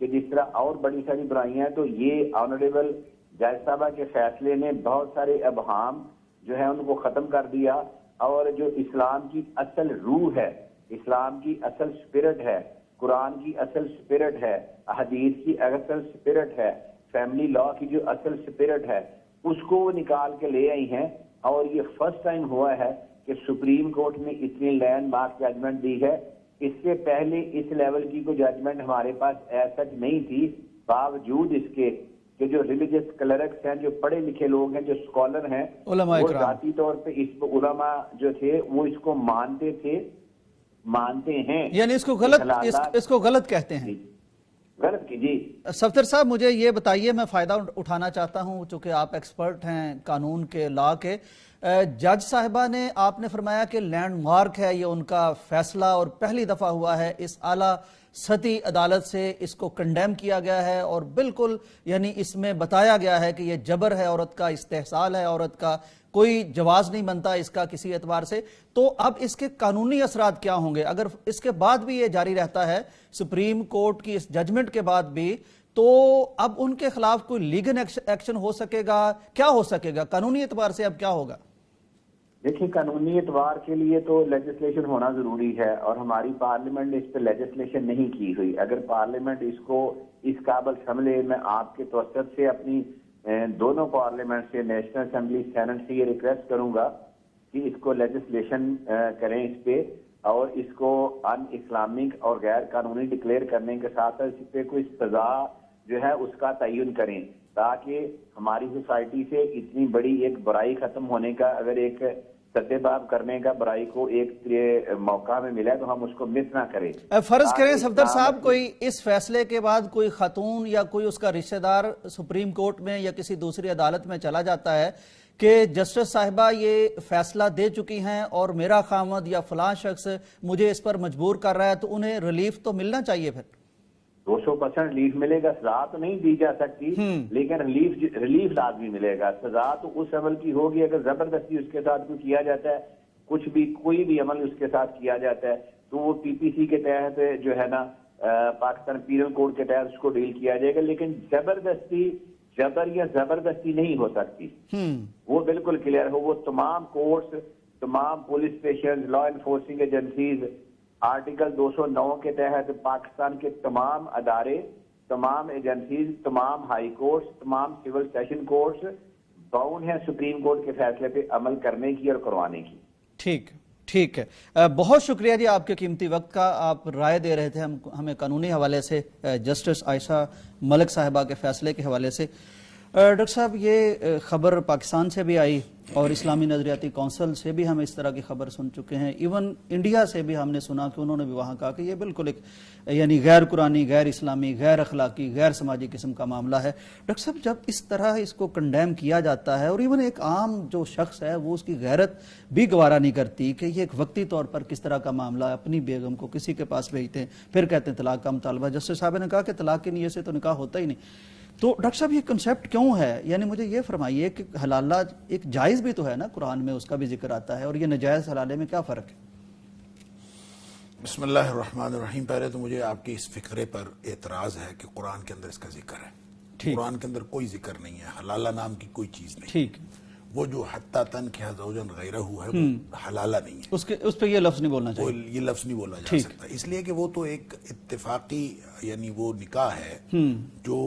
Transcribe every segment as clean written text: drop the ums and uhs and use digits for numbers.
کہ جس طرح اور بڑی ساری برائیاں ہیں، تو یہ آنریبل جج صاحبہ کے فیصلے نے بہت سارے ابہام جو ہے ان کو ختم کر دیا، اور جو اسلام کی اصل روح ہے، اسلام کی اصل سپرٹ ہے، قرآن کی اصل سپرٹ ہے، حدیث کی اصل سپرٹ ہے، فیملی لا کی جو اصل سپرٹ ہے، اس کو وہ نکال کے لے آئی ہیں. اور یہ فرسٹ ٹائم ہوا ہے کہ سپریم کورٹ نے اتنی لینڈ مارک ججمنٹ دی ہے. اس سے پہلے اس لیول کی کوئی ججمنٹ ہمارے پاس ایسا نہیں تھی، باوجود اس کے کہ جو ریلیجس کلرکس ہیں، جو پڑھے لکھے لوگ ہیں، جو اسکالر ہیں، علماء وہ اکرام ذاتی طور پہ اس علماء جو تھے وہ اس کو مانتے ہیں. یعنی اس کو غلط کہتے ہیں. غلط کی جی. صفدر صاحب مجھے یہ بتائیے، میں فائدہ اٹھانا چاہتا ہوں چونکہ آپ ایکسپرٹ ہیں قانون کے، لا کے. جج صاحبہ نے، آپ نے فرمایا کہ لینڈ مارک ہے یہ ان کا فیصلہ، اور پہلی دفعہ ہوا ہے اس اعلیٰ سطحی عدالت سے اس کو کنڈیم کیا گیا ہے، اور بالکل یعنی اس میں بتایا گیا ہے کہ یہ جبر ہے، عورت کا استحصال ہے، عورت کا کوئی جواز نہیں بنتا اس کا کسی اعتبار سے. تو اب اس کے قانونی اثرات کیا ہوں گے اگر اس کے بعد بھی یہ جاری رہتا ہے، سپریم کورٹ کی اس ججمنٹ کے بعد بھی؟ تو اب ان کے خلاف کوئی لیگل ایکشن ہو سکے گا؟ کیا ہو سکے گا قانونی اعتبار سے؟ اب کیا ہوگا؟ دیکھیں، قانونی اعتبار کے لیے تو لیجسلیشن ہونا ضروری ہے، اور ہماری پارلیمنٹ نے اس پہ لیجسلیشن نہیں کی ہوئی. اگر پارلیمنٹ اس کو اس قابل سمجھے، میں آپ کے توسط سے اپنی دونوں پارلیمنٹ سے، نیشنل اسمبلی سینٹ سے یہ ریکویسٹ کروں گا کہ اس کو لیجسلیشن کریں اس پہ، اور اس کو ان اسلامک اور غیر قانونی ڈکلیئر کرنے کے ساتھ اس پہ کوئی سزا جو ہے اس کا تعین کریں، تاکہ ہماری سوسائٹی سے اتنی بڑی ایک برائی ختم ہونے کا، اگر ایک سدے باب کرنے کا برائی کو ایک موقع ہمیں ملا تو ہم اس کو مس نہ کریں. فرض کریں صفدر صاحب کوئی اس فیصلے کے بعد کوئی خاتون یا کوئی اس کا رشتہ دار سپریم کورٹ میں یا کسی دوسری عدالت میں چلا جاتا ہے کہ جسٹس صاحبہ یہ فیصلہ دے چکی ہیں اور میرا خامد یا فلاں شخص مجھے اس پر مجبور کر رہا ہے، تو انہیں ریلیف تو ملنا چاہیے. پھر 200% ریلیف ملے گا. سزا تو نہیں دی جا سکتی لیکن ریلیف لازمی ملے گا. سزا تو اس عمل کی ہوگی اگر زبردستی اس کے ساتھ کوئی کیا جاتا ہے، کوئی بھی عمل اس کے ساتھ کیا جاتا ہے، تو وہ پی پی سی کے تحت جو ہے نا پاکستان پینل کوڈ کے تحت اس کو ڈیل کیا جائے گا. لیکن جبر یا زبردستی نہیں ہو سکتی، وہ بالکل کلیئر ہو. وہ تمام کورٹس، تمام police station, law enforcing agencies article 209 کے تحت پاکستان کے تمام ادارے، تمام ایجنسیز، تمام ہائی کورٹس، تمام سول سیشن کورٹس باؤنڈ ہیں سپریم کورٹ کے فیصلے پہ عمل کرنے کی اور کروانے کی. ٹھیک ہے. بہت شکریہ جی آپ کے قیمتی وقت کا. آپ رائے دے رہے تھے ہمیں قانونی حوالے سے جسٹس عائشہ ملک صاحبہ کے فیصلے کے حوالے سے. ڈاکٹر صاحب یہ خبر پاکستان سے بھی آئی اور اسلامی نظریاتی کونسل سے بھی ہم اس طرح کی خبر سن چکے ہیں. ایون انڈیا سے بھی ہم نے سنا کہ انہوں نے بھی وہاں کہا کہ یہ بالکل ایک یعنی غیر قرآنی، غیر اسلامی، غیر اخلاقی، غیر سماجی قسم کا معاملہ ہے. ڈاکٹر صاحب جب اس طرح اس کو کنڈیم کیا جاتا ہے اور ایون ایک عام جو شخص ہے وہ اس کی غیرت بھی گوارا نہیں کرتی کہ یہ ایک وقتی طور پر کس طرح کا معاملہ ہے، اپنی بیگم کو کسی کے پاس بھیجتے ہیں پھر کہتے ہیں طلاق کا مطالبہ. جسٹس صاحب نے کہا کہ طلاق کی نیت سے تو نکاح ہوتا ہی نہیں. تو ڈاکٹر صاحب یہ کنسیپٹ کیوں ہے؟ یعنی مجھے یہ فرمائیے کہ حلالہ ایک جائز بھی تو ہے نا، قرآن میں اس کا بھی ذکر آتا ہے، اور یہ نجائز حلالے میں کیا فرق ہے؟ بسم اللہ الرحمن الرحیم. پہلے تو مجھے آپ کی اس فکرے پر اعتراض ہے کہ قرآن کے اندر اس کا ذکر ہے. قرآن کے اندر کوئی ذکر نہیں ہے، حلالہ نام کی کوئی چیز نہیں. ٹھیک. وہ جو حتی تنکح زوجا غیرہ ہے وہ حلالہ نہیں ہے. اس پہ یہ لفظ نہیں بولنا چاہیے، یہ لفظ نہیں بولا جا سکتا، اس لیے کہ وہ تو ایک اتفاقی یعنی وہ نکاح ہے جو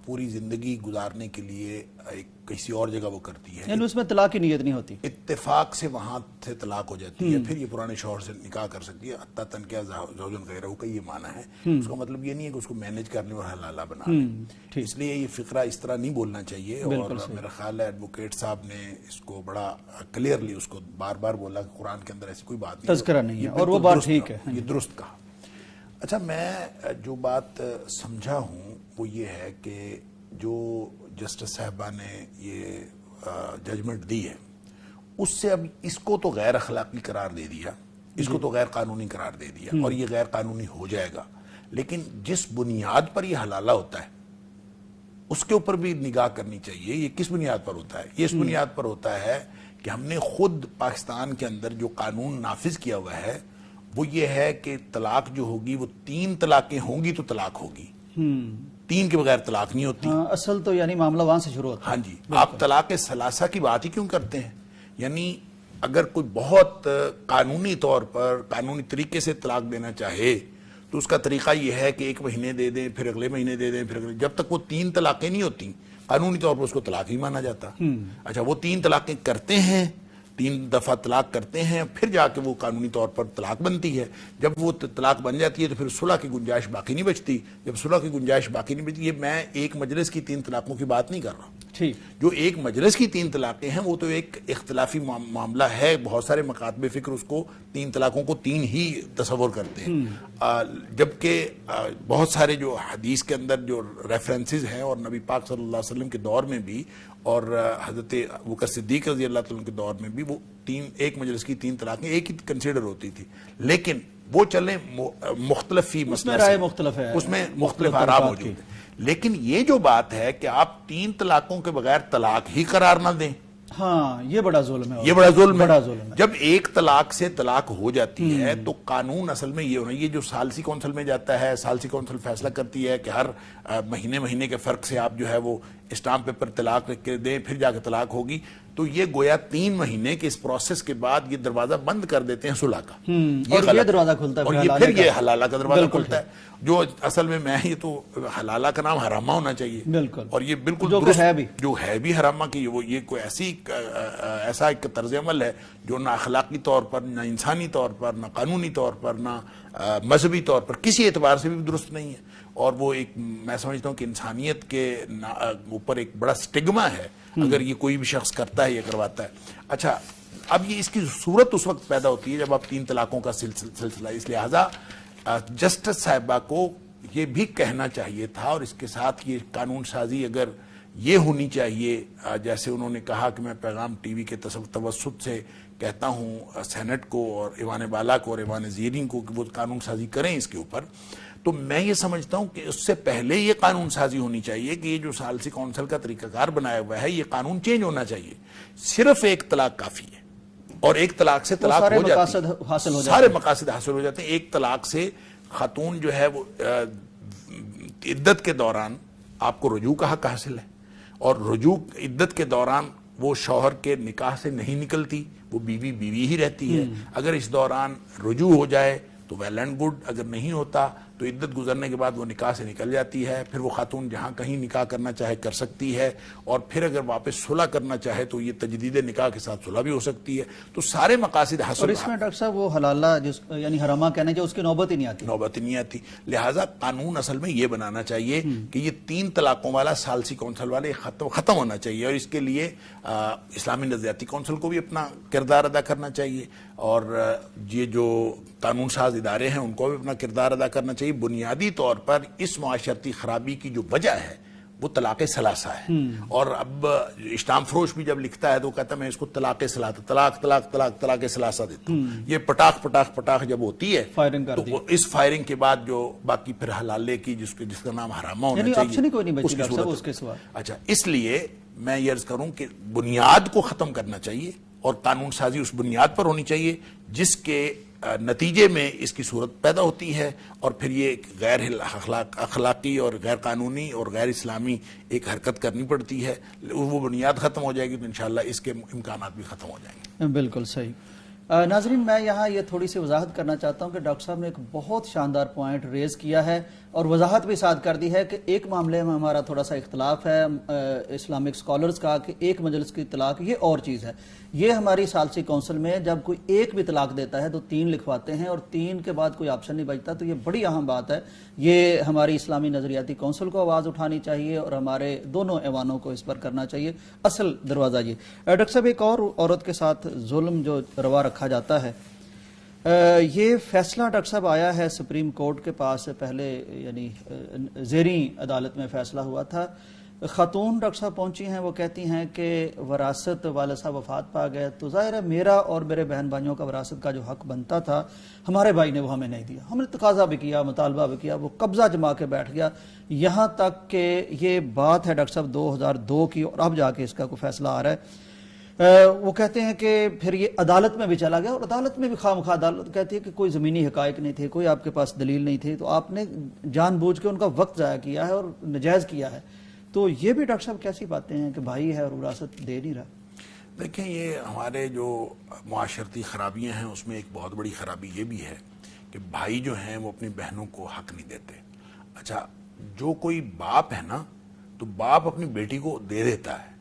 پوری زندگی گزارنے کے لیے ایک کسی اور جگہ وہ کرتی ہے، یعنی اس میں طلاق کی نیت نہیں ہوتی، اتفاق سے وہاں سے طلاق ہو جاتی ہے، پھر یہ پرانے شوہر سے نکاح کر سکتی ہے. حتی تنکح زوجا غیرہ کا یہ معنی ہے. اس کا مطلب یہ نہیں ہے کہ اس کو مینج کرنے اور حلالہ بنانے. اس لیے یہ فقرہ اس طرح نہیں بولنا چاہیے. اور میرا خیال ہے ایڈوکیٹ صاحب نے اس کو بڑا کلیئرلی اس کو بار بار بولا کہ قرآن کے اندر ایسی کوئی بات نہیں، تذکرہ نہیں ہے، اور وہ بات ٹھیک ہے، یہ درست کہا. اچھا، میں جو بات سمجھا ہوں وہ یہ ہے کہ جو جسٹس صاحبہ نے یہ ججمنٹ دی ہے اس سے اب اس کو تو غیر اخلاقی قرار دے دیا، اس کو تو غیر قانونی قرار دے دیا، اور یہ غیر قانونی ہو جائے گا. لیکن جس بنیاد پر یہ حلالہ ہوتا ہے اس کے اوپر بھی نگاہ کرنی چاہیے. یہ کس بنیاد پر ہوتا ہے؟ یہ اس بنیاد پر ہوتا ہے کہ ہم نے خود پاکستان کے اندر جو قانون نافذ کیا ہوا ہے وہ یہ ہے کہ طلاق جو ہوگی وہ 3 طلاقیں ہوں گی تو طلاق ہوگی. تین کے بغیر طلاق نہیں ہوتی. ہاں اصل تو یعنی معاملہ وہاں سے شروع ہوتا ہے. ہاں جی, آپ طلاق ثلاثہ کی بات ہی کیوں کرتے ہیں؟ یعنی اگر کوئی بہت قانونی طور پر قانونی طریقے سے طلاق دینا چاہے تو اس کا طریقہ یہ ہے کہ 1 مہینے دے دیں, پھر اگلے مہینے دے دیں, پھر جب تک وہ 3 طلاقیں نہیں ہوتی قانونی طور پر اس کو طلاق ہی مانا جاتا. اچھا, وہ 3 طلاقیں کرتے ہیں, 3 دفعہ طلاق کرتے ہیں, پھر جا کے وہ قانونی طور پر طلاق بنتی ہے. جب وہ طلاق بن جاتی ہے تو پھر صلح کی گنجائش باقی نہیں بچتی. جب صلح کی گنجائش باقی نہیں بچتی, یہ میں ایک مجلس کی 3 طلاقوں کی بات نہیں کر رہا ہوں. ٹھیک, جو ایک مجلس کی 3 طلاقیں ہیں وہ تو ایک اختلافی معاملہ ہے. بہت سارے مکاتب فکر اس کو 3 طلاقوں کو 3 ہی تصور کرتے ہیں, جبکہ بہت سارے جو حدیث کے اندر جو ریفرنسز ہیں, اور نبی پاک صلی اللہ علیہ وسلم کے دور میں بھی اور حضرت ابوبکر صدیق رضی اللہ تعالیٰ کے دور میں بھی وہ ایک مجلس کی 3 طلاقیں ایک ہی کنسیڈر ہوتی تھی. لیکن وہ چلیں مختلف فی مسئلہ رائے مختلف ہے, اس میں مختلف آراء موجود ہیں. لیکن یہ جو بات ہے کہ آپ 3 طلاقوں کے بغیر طلاق ہی قرار نہ دیں, ہاں یہ بڑا ظلم ہے. یہ بڑا ظلم ہے. بڑا ظلم ہے. جب ایک طلاق سے طلاق ہو جاتی ہے تو قانون اصل میں یہ ہونا, یہ جو ثالثی کونسل میں جاتا ہے, ثالثی کونسل فیصلہ کرتی ہے کہ ہر مہینے کے فرق سے آپ جو ہے وہ اسٹامپ پیپر طلاق لکھ کے دیں, پھر جا کے طلاق ہوگی. تو یہ گویا 3 مہینے کے اس پروسیس کے بعد یہ دروازہ بند کر دیتے ہیں صلح کا. یہ دروازہ کھلتا ہے, اور یہ پھر یہ حلالہ کا دروازہ کھلتا ہے, جو اصل میں یہ تو حلالہ کا نام حرامہ ہونا چاہیے. بالکل, اور یہ بالکل جو ہے بھی حرامہ کی, یہ کوئی ایسا ایک طرز عمل ہے جو نہ اخلاقی طور پر, نہ انسانی طور پر, نہ قانونی طور پر, نہ مذہبی طور پر کسی اعتبار سے بھی درست نہیں ہے. اور وہ ایک, میں سمجھتا ہوں کہ انسانیت کے اوپر ایک بڑا سٹگما ہے اگر یہ کوئی بھی شخص کرتا ہے, یہ کرواتا ہے. اچھا, اب یہ اس کی صورت اس وقت پیدا ہوتی ہے جب آپ 3 طلاقوں کا سلسلہ, اس لہٰذا جسٹس صاحبہ کو یہ بھی کہنا چاہیے تھا, اور اس کے ساتھ یہ قانون سازی اگر یہ ہونی چاہیے, جیسے انہوں نے کہا کہ میں پیغام ٹی وی کے توسط سے کہتا ہوں سینٹ کو اور ایوان بالا کو اور ایوان زیرین کو کہ وہ قانون سازی کریں اس کے اوپر. تو میں یہ سمجھتا ہوں کہ اس سے پہلے یہ قانون سازی ہونی چاہیے کہ یہ جو ثالثی کونسل کا طریقہ کار بنایا ہوا ہے یہ قانون چینج ہونا چاہیے. صرف 1 طلاق کافی ہے, اور 1 طلاق سے طلاق ہو جاتی ہے, سارے مقاصد حاصل ہو جاتے ہیں. 1 طلاق سے خاتون جو ہے وہ عدت کے دوران آپ کو رجوع کا حق حاصل ہے, اور رجوع عدت کے دوران وہ شوہر کے نکاح سے نہیں نکلتی, وہ بیوی ہی رہتی ہے. اگر اس دوران رجوع ہو جائے تو ویل اینڈ گڈ, اگر نہیں ہوتا تو عدت گزرنے کے بعد وہ نکاح سے نکل جاتی ہے. پھر وہ خاتون جہاں کہیں نکاح کرنا چاہے کر سکتی ہے, اور پھر اگر واپس صلح کرنا چاہے تو یہ تجدید نکاح کے ساتھ صلح بھی ہو سکتی ہے. تو سارے مقاصد حاصل. اور اس میں ڈاکٹر صاحب وہ حلالہ یعنی حرامہ کہنے جو اس کی نوبت ہی نہیں آتی. لہٰذا قانون اصل میں یہ بنانا چاہیے کہ یہ 3 طلاقوں والا ثالثی کونسل والے ختم ہونا چاہیے, اور اس کے لیے اسلامی نظریاتی کونسل کو بھی اپنا کردار ادا کرنا چاہیے, اور یہ جو قانون ساز ادارے ہیں ان کو بھی اپنا کردار ادا کرنا چاہیے. بنیادی طور پر اس معاشرتی خرابی کی جو وجہ ہے وہ طلاق ثلاثہ ہے. اور اب اسٹامپ فروش بھی جب لکھتا ہے تو کہتا ہے میں اس کو طلاق ثلاثہ دیتا ہوں. یہ پٹاخ جب ہوتی ہے تو اس فائرنگ کے بعد جو باقی پھر حلالے کی جس کا نام حرامہ ہونا چاہیے. اچھا, اس لیے میں یہ عرض کروں کہ بنیاد کو ختم کرنا چاہیے, اور قانون سازی اس بنیاد پر ہونی چاہیے جس کے نتیجے میں اس کی صورت پیدا ہوتی ہے, اور پھر یہ غیر اخلاقی اور غیر قانونی اور غیر اسلامی ایک حرکت کرنی پڑتی ہے. وہ بنیاد ختم ہو جائے گی تو انشاءاللہ اس کے امکانات بھی ختم ہو جائیں گے. بالکل صحیح. ناظرین, میں یہاں یہ تھوڑی سی وضاحت کرنا چاہتا ہوں کہ ڈاکٹر صاحب نے ایک بہت شاندار پوائنٹ ریز کیا ہے, اور وضاحت بھی ساتھ کر دی ہے کہ ایک معاملے میں ہمارا تھوڑا سا اختلاف ہے اسلامک سکالرز کا کہ 1 مجلس کی طلاق یہ اور چیز ہے. یہ ہماری ثالثی کونسل میں جب کوئی 1 بھی طلاق دیتا ہے تو 3 لکھواتے ہیں, اور 3 کے بعد کوئی آپشن نہیں بچتا. تو یہ بڑی اہم بات ہے, یہ ہماری اسلامی نظریاتی کونسل کو آواز اٹھانی چاہیے, اور ہمارے دونوں ایوانوں کو اس پر کرنا چاہیے. اصل دروازہ یہ. ڈاکٹر صاحب, ایک اور عورت کے ساتھ ظلم جو روا رکھا جاتا ہے, یہ فیصلہ ڈاکٹر صاحب آیا ہے سپریم کورٹ کے پاس سے پہلے, یعنی زیریں عدالت میں فیصلہ ہوا تھا. خاتون ڈاکٹر صاحب پہنچی ہیں, وہ کہتی ہیں کہ وراثت والد صاحب وفات پا گئے, تو ظاہر ہے میرا اور میرے بہن بھائیوں کا وراثت کا جو حق بنتا تھا ہمارے بھائی نے وہ ہمیں نہیں دیا. ہم نے تقاضا بھی کیا, مطالبہ بھی کیا, وہ قبضہ جما کے بیٹھ گیا. یہاں تک کہ یہ بات ہے ڈاکٹر صاحب 2002 کی, اور اب جا کے اس کا کوئی فیصلہ آ رہا ہے. وہ کہتے ہیں کہ پھر یہ عدالت میں بھی چلا گیا، اور عدالت میں بھی خواہ عدالت کہتی ہے کہ کوئی زمینی حقائق نہیں تھے، کوئی آپ کے پاس دلیل نہیں تھی، تو آپ نے جان بوجھ کے ان کا وقت ضائع کیا ہے اور نجائز کیا ہے. تو یہ بھی ڈاکٹر صاحب کیسی باتیں ہیں کہ بھائی ہے اور وراثت دے نہیں رہا؟ دیکھیں، یہ ہمارے جو معاشرتی خرابیاں ہیں اس میں ایک بہت بڑی خرابی یہ بھی ہے کہ بھائی جو ہیں وہ اپنی بہنوں کو حق نہیں دیتے. اچھا، جو کوئی باپ ہے نا، تو باپ اپنی بیٹی کو دے دیتا ہے،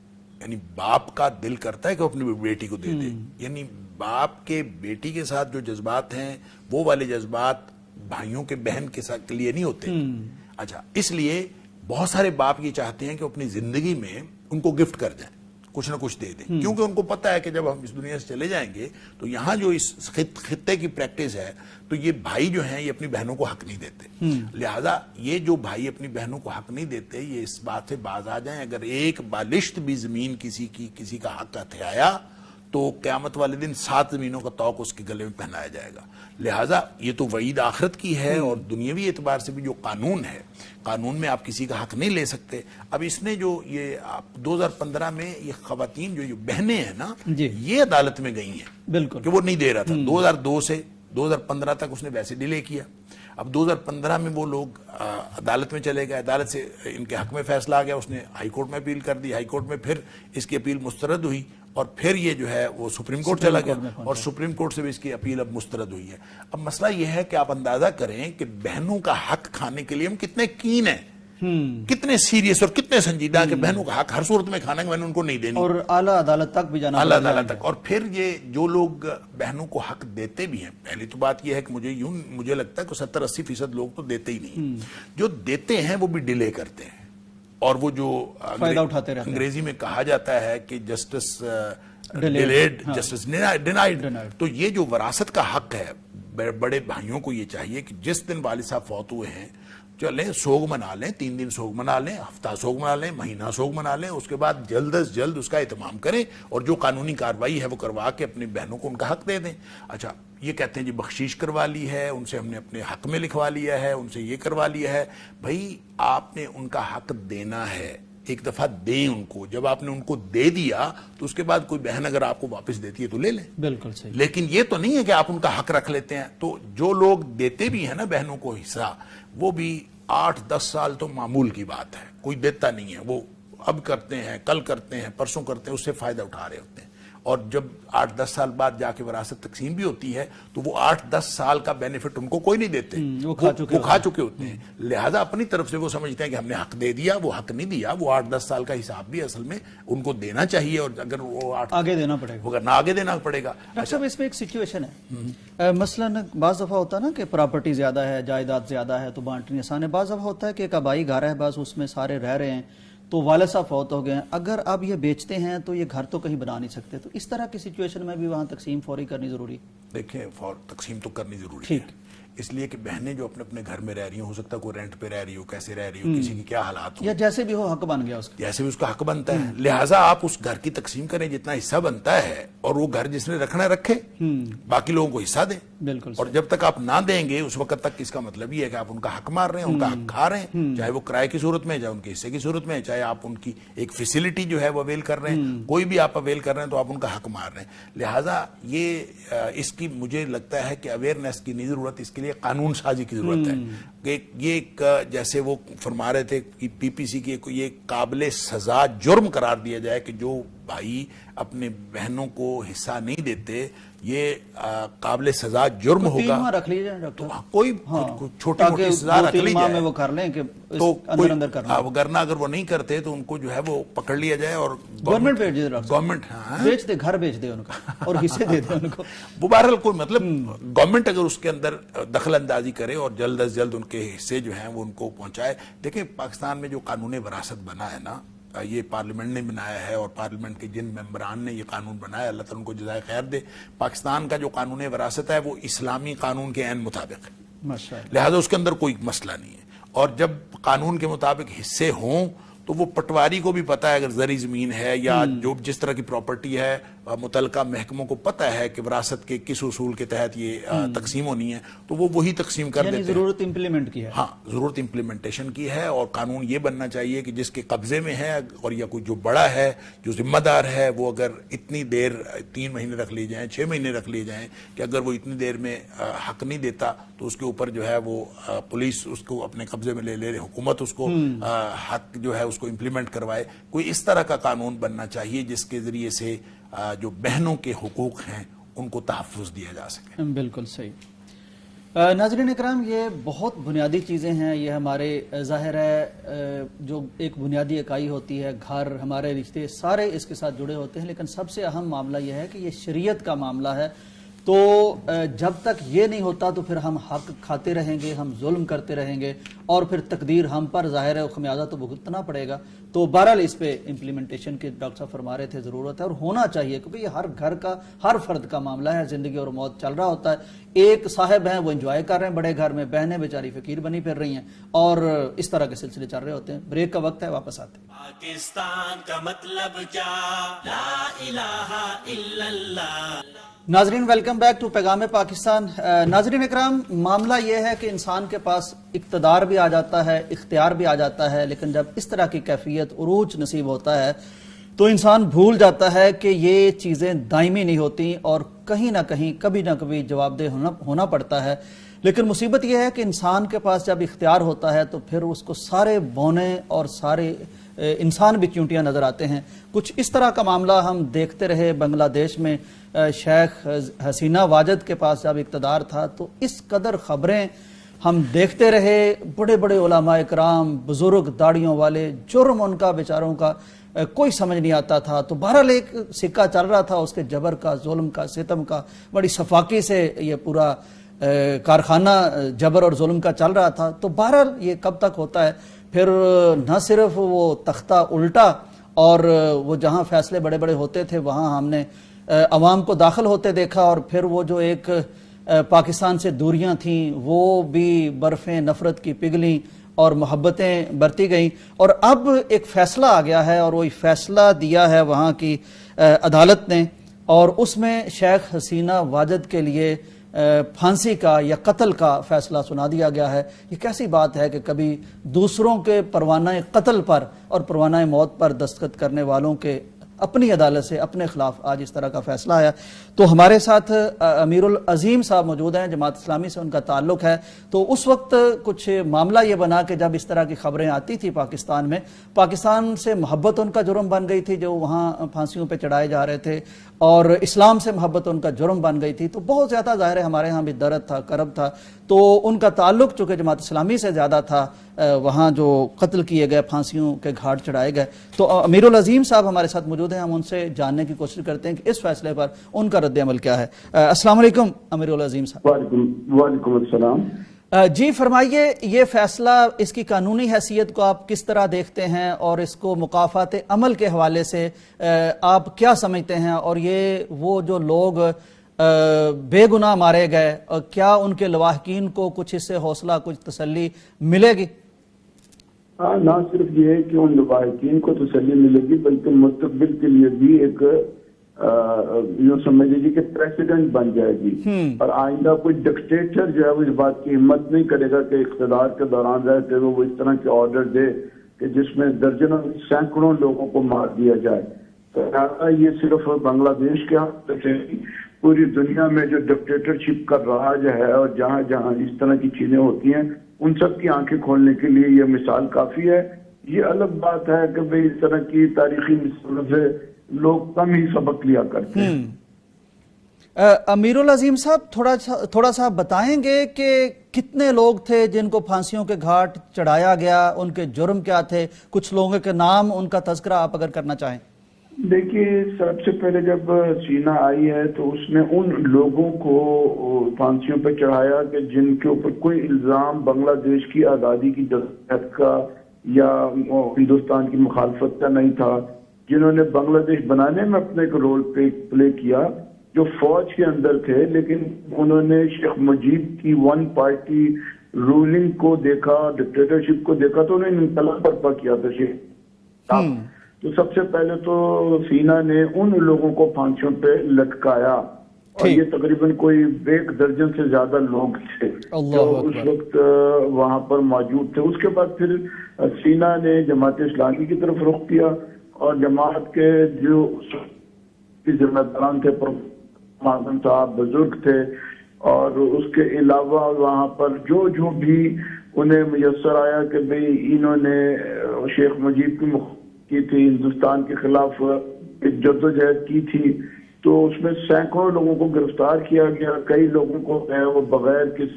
یعنی باپ کا دل کرتا ہے کہ وہ اپنی بیٹی کو دے دے، یعنی باپ کے بیٹی کے ساتھ جو جذبات ہیں وہ والے جذبات بھائیوں کے بہن کے ساتھ کے لیے نہیں ہوتے. اچھا، اس لیے بہت سارے باپ یہ چاہتے ہیں کہ اپنی زندگی میں ان کو گفٹ کر جائیں، کچھ نہ کچھ دے دیں، کیونکہ ان کو پتا ہے کہ جب ہم اس دنیا سے چلے جائیں گے تو یہاں جو اس خطے کی پریکٹس ہے تو یہ بھائی جو ہیں یہ اپنی بہنوں کو حق نہیں دیتے. لہذا یہ جو بھائی اپنی بہنوں کو حق نہیں دیتے، یہ اس بات سے باز آ جائیں، اگر ایک بالشت بھی زمین کسی کا حق ہتھیایا تو قیامت والے دن 7 زمینوں کا طوق اس کے گلے میں پہنایا جائے گا. لہٰذا یہ تو وعید آخرت کی ہے، اور دنیاوی اعتبار سے بھی جو قانون ہے، قانون میں آپ کسی کا حق نہیں لے سکتے. اب اس نے جو یہ 2015 میں یہ خواتین جو بہنیں ہیں نا، یہ عدالت میں گئی ہیں بالکل کہ وہ نہیں دے رہا تھا. 2002 سے 2015 تک اس نے ویسے ڈیلے کیا. اب 2015 میں وہ لوگ عدالت میں چلے گئے، عدالت سے ان کے حق میں فیصلہ آ گیا، اس نے ہائی کورٹ میں اپیل کر دی، ہائی کورٹ میں پھر اس کی اپیل مسترد ہوئی، اور پھر یہ جو ہے وہ سپریم کورٹ چلا گیا، اور سپریم کورٹ سے بھی اس کی اپیل اب مسترد ہوئی ہے. اب مسئلہ یہ ہے کہ آپ اندازہ کریں کہ بہنوں کا حق کھانے کے لیے ہم کتنے کین ہیں، کتنے سیریس اور کتنے سنجیدہ کہ بہنوں کا حق ہر صورت میں کھانا ہے، میں نے ان کو نہیں دینی، اور اعلیٰ عدالت تک بھی جانا، اعلیٰ عدالت تک. اور پھر یہ جو لوگ بہنوں کو حق دیتے بھی ہیں، پہلی تو بات یہ ہے کہ مجھے لگتا ہے کہ 70-80% لوگ تو دیتے ہی نہیں، جو دیتے ہیں وہ بھی ڈیلے کرتے ہیں، اور وہ جو فائدہ اٹھاتے رہتے ہیں. انگریزی میں کہا جاتا ہے کہ جسٹس ڈیلیڈ جسٹس ڈینائڈ. تو یہ جو وراثت کا حق ہے، بڑے بھائیوں کو یہ چاہیے کہ جس دن والد صاحب فوت ہوئے ہیں چلیں سوگ منا لیں، 3 دن سوگ منا لیں، ہفتہ سوگ منا لیں، مہینہ سوگ منا لیں، اس کے بعد جلد از جلد اس کا اہتمام کریں، اور جو قانونی کارروائی ہے وہ کروا کے اپنی بہنوں کو ان کا حق دے دیں. اچھا، یہ کہتے ہیں جی بخشش کروا لی ہے، ان سے ہم نے اپنے حق میں لکھوا لیا ہے، ان سے یہ کروا لیا ہے. بھائی آپ نے ان کا حق دینا ہے، ایک دفعہ دیں ان کو. جب آپ نے ان کو دے دیا تو اس کے بعد کوئی بہن اگر آپ کو واپس دیتی ہے تو لے لیں، بالکل صحیح. لیکن یہ تو نہیں ہے کہ آپ ان کا حق رکھ لیتے ہیں. تو جو لوگ دیتے بھی ہیں نا بہنوں کو حصہ، وہ بھی 8-10 سال تو معمول کی بات ہے، کوئی دیتا نہیں ہے، وہ اب کرتے ہیں، کل کرتے ہیں، پرسوں کرتے ہیں، اس سے فائدہ اٹھا رہے ہوتے ہیں. اور جب 8-10 سال بعد جا کے وراثت تقسیم بھی ہوتی ہے تو وہ 8-10 سال کا بینیفٹ ان کو کوئی نہیں دیتے، وہ کھا چکے ہوتے ہیں. لہذا اپنی طرف سے وہ سمجھتے ہیں کہ ہم نے حق دے دیا، وہ حق نہیں دیا. وہ 8-10 سال کا حساب بھی اصل میں ان کو دینا چاہیے، اور اگر وہ آگے دینا پڑے گا، اگر نہ آگے دینا پڑے گا. ڈاکٹر صاحب اس میں ایک سچویشن ہے، مثلاً بعض دفعہ ہوتا ہے نا کہ پراپرٹی زیادہ ہے، جائیداد زیادہ ہے تو بانٹنی آسان ہے. بعض دفعہ ہوتا ہے کہ ایک آبائی گھر ہے، بعض اس میں سارے رہ رہے ہیں، تو والد صاحب فوت ہو گئے ہیں، اگر اب یہ بیچتے ہیں تو یہ گھر تو کہیں بنا نہیں سکتے، تو اس طرح کی سچویشن میں بھی وہاں تقسیم فوری کرنی ضروری؟ دیکھیں، تقسیم تو کرنی ضروری ہے، اس لیے کہ بہنیں جو اپنے اپنے گھر میں رہ رہی ہوں، ہو سکتا ہے کوئی رینٹ پہ رہ رہی ہو، کیسے رہ رہی ہو، کسی کی کیا حالات ہو، یا جیسے بھی ہو حق بن گیا اس کا، جیسے بھی اس کا حق بنتا ہے. لہٰذا آپ اس گھر کی تقسیم کریں جتنا حصہ بنتا ہے، اور وہ گھر جس نے رکھنا رکھے، باقی لوگوں کو حصہ دیں. بالکل. اور جب تک آپ نہ دیں گے اس وقت تک اس کا مطلب یہ ہے کہ آپ ان کا حق مار رہے ہیں، ان کا حق کھا رہے ہیں، چاہے وہ کرائے کی صورت میں، چاہے ان کے حصے کی صورت میں، چاہے آپ ان کی ایک فیسلٹی جو ہے وہ اویل کر رہے ہیں، کوئی بھی آپ اویل کر رہے ہیں تو آپ ان کا حق مار رہے ہیں. لہٰذا یہ اس کی مجھے لگتا ہے کہ اویئرنیس کی نہیں ضرورت، اس کے لیے قانون سازی کی ضرورت ہے. کہ یہ جیسے وہ فرما رہے تھے کہ پی پی سی کی یہ قابل سزا جرم قرار دیا جائے کہ جو بھائی اپنے بہنوں کو حصہ نہیں دیتے، یہ قابل سزا جرم ہوگا. 3 ماہ رکھ لیجیے ڈاکٹر، کوئی چھوٹی موٹی سزا رکھ لی جائے، میں وہ کر لیں کہ تو اندر کرنا، وگرنہ اگر وہ نہیں کرتے تو ان کو جو ہے وہ پکڑ لیا جائے اور گورنمنٹ بھیج دے، گورنمنٹ بیچ دے، گھر بیچ دے ان کا اور حصے دے دے ان کو. وہ بہرحال کوئی مطلب گورنمنٹ اگر اس کے اندر دخل اندازی کرے اور جلد از جلد ان کے حصے جو ہیں وہ ان کو پہنچائے. دیکھیں، پاکستان میں جو قانون وراثت بنا ہے نا، یہ پارلیمنٹ نے بنایا ہے، اور پارلیمنٹ کے جن ممبران نے یہ قانون بنایا، اللہ تعالیٰ ان کو جزائے خیر دے. پاکستان کا جو قانون وراثت ہے وہ اسلامی قانون کے عین مطابق ہے، لہذا اس کے اندر کوئی مسئلہ نہیں ہے. اور جب قانون کے مطابق حصے ہوں تو وہ پٹواری کو بھی پتا ہے اگر زرعی زمین ہے یا جو جس طرح کی پراپرٹی ہے متعلقہ محکموں کو پتہ ہے کہ وراثت کے کس اصول کے تحت یہ تقسیم ہونی ہے تو وہ وہی تقسیم کر دیتے ہیں. ضرورت امپلیمنٹ کی ہے. ہاں ضرورت امپلیمنٹیشن کی ہے, اور قانون یہ بننا چاہیے کہ جس کے قبضے میں ہے اور یا کوئی جو بڑا ہے جو ذمہ دار ہے وہ اگر اتنی دیر 3 مہینے رکھ لیے جائیں 6 مہینے رکھ لیے جائیں کہ اگر وہ اتنی دیر میں حق نہیں دیتا تو اس کے اوپر جو ہے وہ پولیس اس کو اپنے قبضے میں لے حکومت اس کو حق جو ہے اس کو امپلیمنٹ کروائے. کوئی اس طرح کا قانون بننا چاہیے جس کے ذریعے سے جو بہنوں کے حقوق ہیں ان کو تحفظ دیا جا سکے. بالکل صحیح. ناظرین اکرام, یہ بہت بنیادی چیزیں ہیں. یہ ہمارے ظاہر ہے جو ایک بنیادی اکائی ہوتی ہے, گھر, ہمارے رشتے سارے اس کے ساتھ جڑے ہوتے ہیں, لیکن سب سے اہم معاملہ یہ ہے کہ یہ شریعت کا معاملہ ہے. تو جب تک یہ نہیں ہوتا تو پھر ہم حق کھاتے رہیں گے, ہم ظلم کرتے رہیں گے, اور پھر تقدیر ہم پر ظاہر ہے خمیازہ تو بھگتنا پڑے گا. تو بہرحال اس پہ امپلیمنٹیشن کی ڈاکٹر صاحب فرما رہے تھے ضرورت ہے, اور ہونا چاہیے, کیونکہ یہ ہر گھر کا, ہر فرد کا معاملہ ہے. زندگی اور موت چل رہا ہوتا ہے. ایک صاحب ہیں وہ انجوائے کر رہے ہیں بڑے گھر میں, بہنیں بیچاری فقیر بنی پھر رہی ہیں, اور اس طرح کے سلسلے چل رہے ہوتے ہیں. بریک کا وقت ہے, واپس آتے ہیں. پاکستان کا مطلب کیا, لا الہ الا اللہ. ناظرین ویلکم بیک ٹو پیغام پاکستان. ناظرین اکرام, معاملہ یہ ہے کہ انسان کے پاس اقتدار بھی آ جاتا ہے, اختیار بھی آ جاتا ہے, لیکن جب اس طرح کی کیفیت عروج نصیب ہوتا ہے تو انسان بھول جاتا ہے کہ یہ چیزیں دائمی نہیں ہوتی, اور کہیں نہ کہیں کبھی نہ کبھی جواب دہ ہونا پڑتا ہے. لیکن مصیبت یہ ہے کہ انسان کے پاس جب اختیار ہوتا ہے تو پھر اس کو سارے بونے اور سارے انسان بھی چونٹیاں نظر آتے ہیں. کچھ اس طرح کا معاملہ ہم دیکھتے رہے بنگلہ دیش میں. شیخ حسینہ واجد کے پاس جب اقتدار تھا تو اس قدر خبریں ہم دیکھتے رہے, بڑے بڑے علماء اکرام, بزرگ, داڑیوں والے, جرم ان کا بیچاروں کا کوئی سمجھ نہیں آتا تھا. تو بہرحال ایک سکہ چل رہا تھا اس کے جبر کا, ظلم کا, ستم کا. بڑی صفاقی سے یہ پورا کارخانہ جبر اور ظلم کا چل رہا تھا. تو بہرحال یہ کب تک ہوتا ہے؟ پھر نہ صرف وہ تختہ الٹا, اور وہ جہاں فیصلے بڑے بڑے ہوتے تھے وہاں ہم نے عوام کو داخل ہوتے دیکھا, اور پھر وہ جو ایک پاکستان سے دوریاں تھیں وہ بھی برفیں نفرت کی پگھلیں اور محبتیں برتی گئیں. اور اب ایک فیصلہ آ گیا ہے, اور وہی فیصلہ دیا ہے وہاں کی عدالت نے, اور اس میں شیخ حسینہ واجد کے لیے پھانسی کا یا قتل کا فیصلہ سنا دیا گیا ہے. یہ کیسی بات ہے کہ کبھی دوسروں کے پروانہ قتل پر اور پروانہ موت پر دستخط کرنے والوں کے اپنی عدالت سے اپنے خلاف آج اس طرح کا فیصلہ آیا. تو ہمارے ساتھ امیر العظیم صاحب موجود ہیں, جماعت اسلامی سے ان کا تعلق ہے. تو اس وقت کچھ معاملہ یہ بنا کہ جب اس طرح کی خبریں آتی تھی پاکستان میں, پاکستان سے محبت ان کا جرم بن گئی تھی جو وہاں پھانسیوں پہ چڑھائے جا رہے تھے, اور اسلام سے محبت ان کا جرم بن گئی تھی. تو بہت زیادہ ظاہر ہے ہمارے ہاں بھی درد تھا, کرب تھا. تو ان کا تعلق چونکہ جماعت اسلامی سے زیادہ تھا, وہاں جو قتل کیے گئے, پھانسیوں کے گھاٹ چڑھائے گئے. تو امیر العظیم صاحب ہمارے ساتھ موجود ہیں, ہم ان سے جاننے کی کوشش کرتے ہیں کہ اس فیصلے پر ان کا رد عمل کیا ہے. السلام علیکم امیر العظیم صاحب. وعلیکم السلام. جی فرمائیے, یہ فیصلہ, اس کی قانونی حیثیت کو آپ کس طرح دیکھتے ہیں, اور اس کو مکافات عمل کے حوالے سے آپ کیا سمجھتے ہیں, اور یہ وہ جو لوگ بے گناہ مارے گئے, کیا ان کے لواحقین کو کچھ اس سے حوصلہ, کچھ تسلی ملے گی؟ نہ صرف یہ ہے کہ ان لواحقین کو تسلی ملے گی بلکہ مستقبل کے لیے بھی ایک یوں سمجھ لیجیے کہ پریسیڈنٹ بن جائے گی. اور آئندہ کوئی ڈکٹیٹر جو ہے وہ اس بات کی ہمت نہیں کرے گا کہ اقتدار کے دوران رہتے ہوئے وہ اس طرح کے آرڈر دے کہ جس میں درجنوں سینکڑوں لوگوں کو مار دیا جائے. تو یہ صرف بنگلہ دیش کے حق تک ہے, پوری دنیا میں جو ڈکٹیٹرشپ کا راج ہے اور جہاں جہاں اس طرح کی چیزیں ہوتی ہیں ان سب کی آنکھیں کھولنے کے لیے یہ مثال کافی ہے. یہ الگ بات ہے کہ بھئی اس طرح کی تاریخی مثالوں سے لوگ کم ہی سبق لیا کرتے ہیں. امیر العظیم صاحب تھوڑا سا بتائیں گے کہ کتنے لوگ تھے جن کو پھانسیوں کے گھاٹ چڑھایا گیا, ان کے جرم کیا تھے, کچھ لوگوں کے نام, ان کا تذکرہ آپ اگر کرنا چاہیں. دیکھیے, سب سے پہلے جب سینہ آئی ہے تو اس نے ان لوگوں کو پھانسیوں پہ چڑھایا کہ جن کے اوپر کوئی الزام بنگلہ دیش کی آزادی کی جدوجہد کا یا ہندوستان کی مخالفت کا نہیں تھا, جنہوں نے بنگلہ دیش بنانے میں اپنے ایک رول پلے کیا, جو فوج کے اندر تھے لیکن انہوں نے شیخ مجید کی ون پارٹی رولنگ کو دیکھا, ڈکٹیٹرشپ کو دیکھا, تو انہوں نے انقلاب برپا کیا تھا. تو سب سے پہلے تو سینا نے ان لوگوں کو پھانسیوں پہ لٹکایا، اور یہ تقریباً کوئی 1 درجن سے زیادہ لوگ تھے جو اس وقت وہاں پر موجود تھے۔ اس کے بعد پھر سینا نے جماعت اسلامی کی طرف رخ کیا، اور جماعت کے جو ذمہ داران تھے، اعظم صاحب بزرگ تھے، اور اس کے علاوہ وہاں پر جو بھی انہیں میسر آیا کہ بھئی انہوں نے شیخ مجید کی تھی، ہندوستان کے خلاف ایک جدوجہد کی تھی، تو اس میں سینکڑوں لوگوں کو گرفتار کیا گیا، کئی لوگوں کو وہ بغیر کس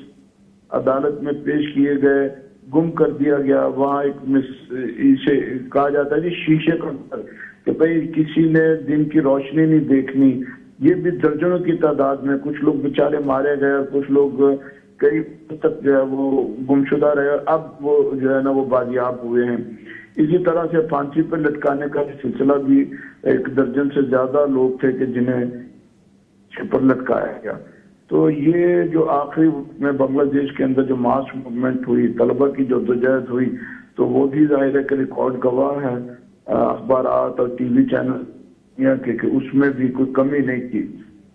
عدالت میں پیش کیے گئے، گم کر دیا گیا۔ وہاں اسے کہا جاتا ہے جی شیشے کا گھر، کہ بھئی کسی نے دن کی روشنی نہیں دیکھنی۔ یہ بھی درجنوں کی تعداد میں کچھ لوگ بیچارے مارے گئے، اور کچھ لوگ کئی تک جو ہے وہ گمشدہ رہے، اب وہ جو ہے نا وہ بازیاب ہوئے ہیں۔ اسی طرح سے پھانسی پر لٹکانے کا سلسلہ بھی 1 درجن سے زیادہ لوگ تھے کہ جنہیں پر لٹکایا گیا۔ تو یہ جو آخری میں بنگلہ دیش کے اندر جو ماس موومنٹ ہوئی، طلبہ کی جدوجہد ہوئی، تو وہ بھی ظاہر ہے کہ ریکارڈ گواہ ہے اخبارات اور ٹی وی چینل کہ اس میں بھی کوئی کمی نہیں کی،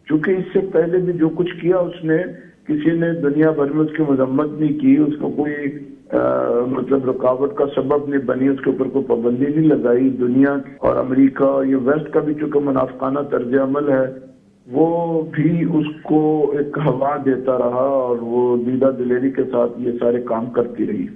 چونکہ اس سے پہلے بھی جو کچھ کیا اس نے کسی نے دنیا بھر میں اس کی مذمت نہیں کی، اس کو کوئی مطلب رکاوٹ کا سبب نہیں بنی، اس کے اوپر کوئی پابندی نہیں لگائی۔ دنیا اور امریکہ اور یہ ویسٹ کا بھی چونکہ منافقانہ طرز عمل ہے، وہ بھی اس کو ایک ہوا دیتا رہا، اور وہ دیدہ دلیری کے ساتھ یہ سارے کام کرتی رہی۔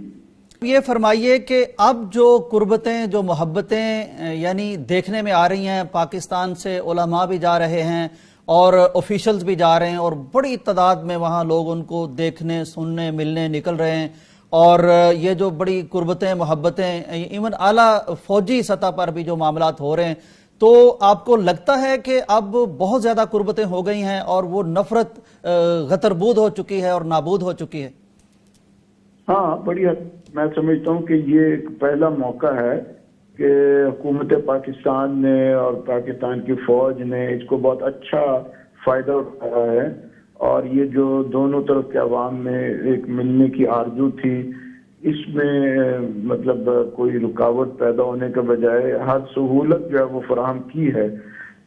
یہ فرمائیے کہ اب جو قربتیں، جو محبتیں یعنی دیکھنے میں آ رہی ہیں، پاکستان سے علماء بھی جا رہے ہیں اور آفیشلز بھی جا رہے ہیں، اور بڑی تعداد میں وہاں لوگ ان کو دیکھنے، سننے، ملنے نکل رہے ہیں، اور یہ جو بڑی قربتیں، محبتیں، ایون اعلیٰ فوجی سطح پر بھی جو معاملات ہو رہے ہیں، تو آپ کو لگتا ہے کہ اب بہت زیادہ قربتیں ہو گئی ہیں اور وہ نفرت غتربود ہو چکی ہے اور نابود ہو چکی ہے؟ ہاں، بڑی میں سمجھتا ہوں کہ یہ ایک پہلا موقع ہے کہ حکومت پاکستان نے اور پاکستان کی فوج نے اس کو بہت اچھا فائدہ اٹھایا ہے، اور یہ جو دونوں طرف کے عوام میں ایک ملنے کی آرزو تھی، اس میں مطلب کوئی رکاوٹ پیدا ہونے کے بجائے ہر سہولت جو ہے وہ فراہم کی ہے۔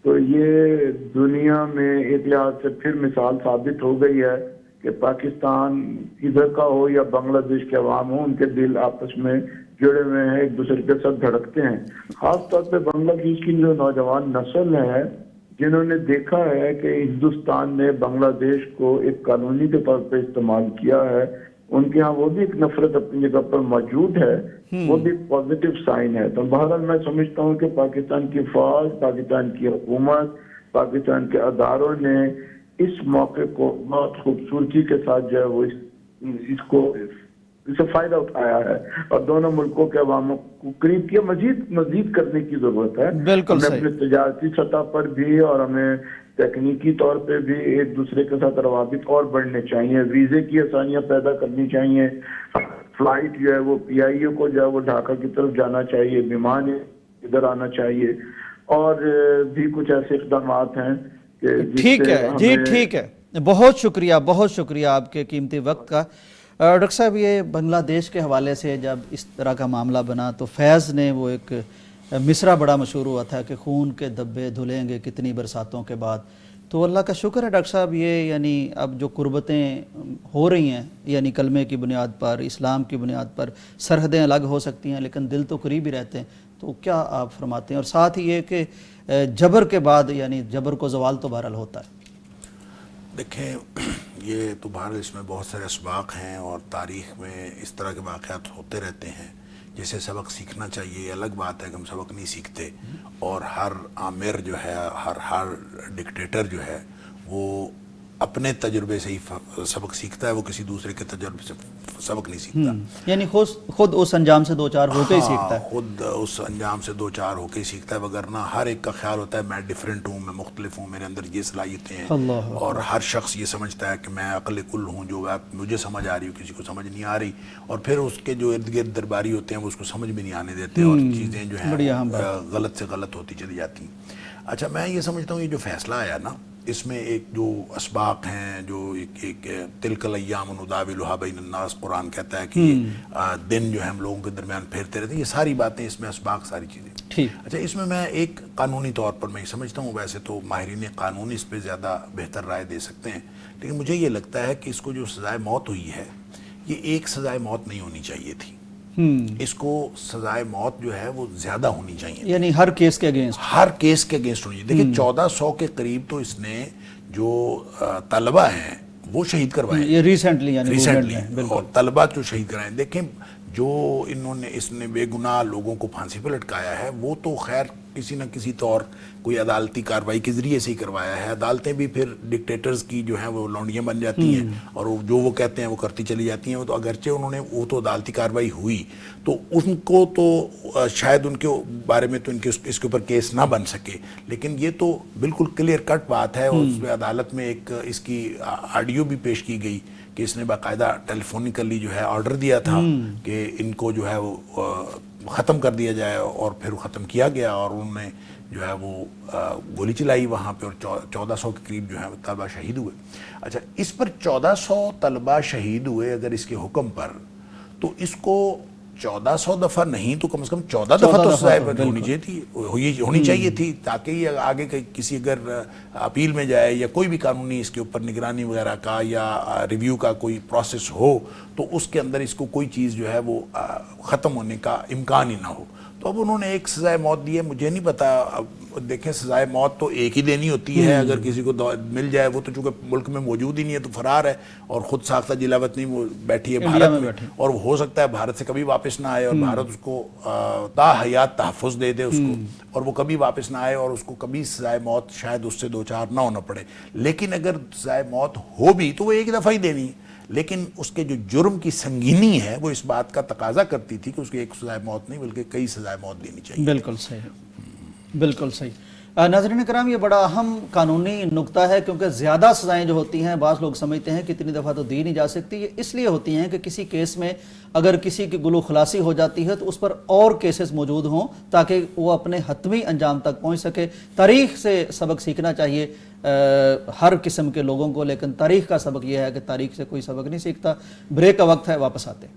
تو یہ دنیا میں ایک لحاظ سے پھر مثال ثابت ہو گئی ہے کہ پاکستان ادھر کا ہو یا بنگلہ دیش کے عوام ہو، ان کے دل آپس میں جڑے ہوئے ہیں، ایک دوسرے کے ساتھ دھڑکتے ہیں۔ خاص طور پہ بنگلہ دیش کی جو نوجوان نسل ہے، جنہوں نے دیکھا ہے کہ ہندوستان نے بنگلہ دیش کو ایک قانونی کے طور پہ استعمال کیا ہے، ان کے ہاں وہ بھی ایک نفرت اپنی جگہ پر موجود ہے، وہ بھی پازیٹیو سائن ہے۔ تو بہرحال میں سمجھتا ہوں کہ پاکستان کی فوج، پاکستان کی حکومت، پاکستان کے اداروں نے اس موقع کو بہت خوبصورتی کے ساتھ جو ہے وہ اس کو اس سے فائدہ اٹھایا ہے، اور دونوں ملکوں کے عواموں کو قریب کیا۔ مزید کرنے کی ضرورت ہے، بالکل ہمیں اپنے تجارتی سطح پر بھی اور ہمیں تکنیکی طور پہ بھی ایک دوسرے کے ساتھ روابط اور بڑھنے چاہیے، ویزے کی آسانیاں پیدا کرنی چاہیے، فلائٹ جو ہے وہ پی آئی اے کو جو ہے وہ ڈھاکہ کی طرف جانا چاہیے، بیمان ادھر آنا چاہیے، اور بھی کچھ ایسے اقدامات ہیں کہ ٹھیک ہے جی، ٹھیک ہے، بہت شکریہ آپ کے قیمتی وقت کا۔ ڈاکٹر صاحب، یہ بنگلہ دیش کے حوالے سے جب اس طرح کا معاملہ بنا تو فیض نے وہ ایک مصرع بڑا مشہور ہوا تھا کہ خون کے دھبے دھلیں گے کتنی برساتوں کے بعد۔ تو اللہ کا شکر ہے ڈاکٹر صاحب، یہ یعنی اب جو قربتیں ہو رہی ہیں، یعنی کلمے کی بنیاد پر، اسلام کی بنیاد پر، سرحدیں الگ ہو سکتی ہیں لیکن دل تو قریب ہی رہتے ہیں، تو کیا آپ فرماتے ہیں؟ اور ساتھ ہی یہ کہ جبر کے بعد یعنی جبر کو زوال تو بہرحال ہوتا ہے۔ دیکھیں، یہ تو بہرحال اس میں بہت سارے اسباق ہیں، اور تاریخ میں اس طرح کے واقعات ہوتے رہتے ہیں، جیسے سبق سیکھنا چاہیے۔ الگ بات ہے کہ ہم سبق نہیں سیکھتے، اور ہر آمر جو ہے، ہر ڈکٹیٹر جو ہے وہ اپنے تجربے سے ہی سبق سیکھتا ہے، وہ کسی دوسرے کے تجربے سے سبق نہیں سیکھتا، یعنی خود اس انجام سے دو چار ہو کے ہی سیکھتا ہے، خود اس انجام سے دو چار ہو کے ہی سیکھتا ہے، وگرنہ ہر ایک کا خیال ہوتا ہے میں ڈیفرنٹ ہوں، میں مختلف ہوں، میرے اندر یہ صلاحیتیں ہیں، اور ہر شخص یہ سمجھتا ہے کہ میں عقل کل ہوں، جو مجھے سمجھ آ رہی ہو کسی کو سمجھ نہیں آ رہی، اور پھر اس کے جو ارد گرد درباری ہوتے ہیں وہ اس کو سمجھ بھی نہیں آنے دیتے، اور چیزیں جو ہیں غلط سے غلط ہوتی چلی جاتی ہیں۔ اچھا، میں یہ سمجھتا ہوں یہ جو فیصلہ آیا نا، اس میں ایک جو اسباق ہیں، جو ایک تلک الایام نداولھا بین الناس، قرآن کہتا ہے کہ دن جو ہے ہم لوگوں کے درمیان پھیرتے رہتے ہیں، یہ ساری باتیں اس میں اسباق، ساری چیزیں. ٹھیک. اچھا، اس میں ایک قانونی طور پر میں سمجھتا ہوں، ویسے تو ماہرین قانون اس پہ زیادہ بہتر رائے دے سکتے ہیں، لیکن مجھے یہ لگتا ہے کہ اس کو جو سزائے موت ہوئی ہے، یہ ایک سزائے موت نہیں ہونی چاہیے تھی. اس کو سزائے موت جو ہے وہ زیادہ ہونی چاہیے، یعنی ہر کیس کے اگینسٹ، ہر کیس کے اگینسٹ ہونی چاہیے. دیکھیں 1400 کے قریب تو اس نے جو طلبہ ہیں وہ شہید کروائے، یہ ریسنٹلی یعنی ریسنٹلی، بالکل. اور طلبہ جو شہید کرائے. دیکھیں جو اس نے بے گناہ لوگوں کو پھانسی پہ لٹکایا ہے، وہ تو خیر کسی نہ کسی طور کوئی عدالتی کارروائی کے ذریعے سے ہی کروایا ہے. عدالتیں بھی پھر ڈکٹیٹرز کی جو ہیں وہ لونڈیاں بن جاتی ہیں، اور جو وہ کہتے ہیں وہ کرتی چلی جاتی ہیں. وہ تو اگرچہ وہ تو عدالتی کارروائی ہوئی تو ان کو تو شاید ان کے بارے میں تو اس کے اوپر کیس نہ بن سکے، لیکن یہ تو بالکل کلیئر کٹ بات ہے. اور اس میں عدالت میں ایک اس کی آڈیو بھی پیش کی گئی کہ اس نے باقاعدہ ٹیلیفونیکلی جو ہے آرڈر دیا تھا کہ ان کو جو ہے وہ ختم کر دیا جائے، اور پھر ختم کیا گیا، اور انہوں نے جو ہے وہ گولی چلائی وہاں پہ، اور 1400 کے قریب جو ہے طلبہ شہید ہوئے. اچھا، اس پر 1400 طلبہ شہید ہوئے اگر اس کے حکم پر، تو اس کو 1400 دفعہ نہیں تو کم از کم 14 دفعہ تو سزائے ہونی چاہیے تھی، تاکہ یہ آگے کسی اگر اپیل میں جائے یا کوئی بھی قانونی اس کے اوپر نگرانی وغیرہ کا یا ریویو کا کوئی پروسیس ہو، تو اس کے اندر اس کو کوئی چیز جو ہے وہ ختم ہونے کا امکان ہی نہ ہو. تو اب انہوں نے ایک سزائے موت دی ہے. مجھے نہیں پتا، اب دیکھیں سزائے موت تو ایک ہی دینی ہوتی ہے. اگر کسی کو مل جائے، وہ تو چونکہ ملک میں موجود ہی نہیں ہے تو فرار ہے، اور خود ساختہ جلا وطنی وہ بیٹھی ہے بھارت میں، اور ہو سکتا ہے بھارت سے کبھی واپس نہ آئے، اور بھارت اس کو تا حیات تحفظ دے دے اس کو، اور وہ کبھی واپس نہ آئے، اور اس کو کبھی سزائے موت شاید اس سے 2-4 نہ ہونا پڑے. لیکن اگر سزائے موت ہو بھی تو وہ ایک دفعہ ہی دینی ہے. لیکن اس کے جو جرم کی سنگینی ہے وہ اس بات کا تقاضا کرتی تھی کہ اس کو ایک سزائے موت نہیں بلکہ کئی سزائے موت دینی چاہیے. بالکل صحیح، بالکل صحیح. ناظرین کرام، یہ بڑا اہم قانونی نقطہ ہے، کیونکہ زیادہ سزائیں جو ہوتی ہیں بعض لوگ سمجھتے ہیں کہ اتنی دفعہ تو دی نہیں جا سکتی. یہ اس لیے ہوتی ہیں کہ کسی کیس میں اگر کسی کی گلو خلاصی ہو جاتی ہے تو اس پر اور کیسز موجود ہوں تاکہ وہ اپنے حتمی انجام تک پہنچ سکے. تاریخ سے سبق سیکھنا چاہیے ہر قسم کے لوگوں کو، لیکن تاریخ کا سبق یہ ہے کہ تاریخ سے کوئی سبق نہیں سیکھتا. بریک کا وقت ہے، واپس آتے ہیں.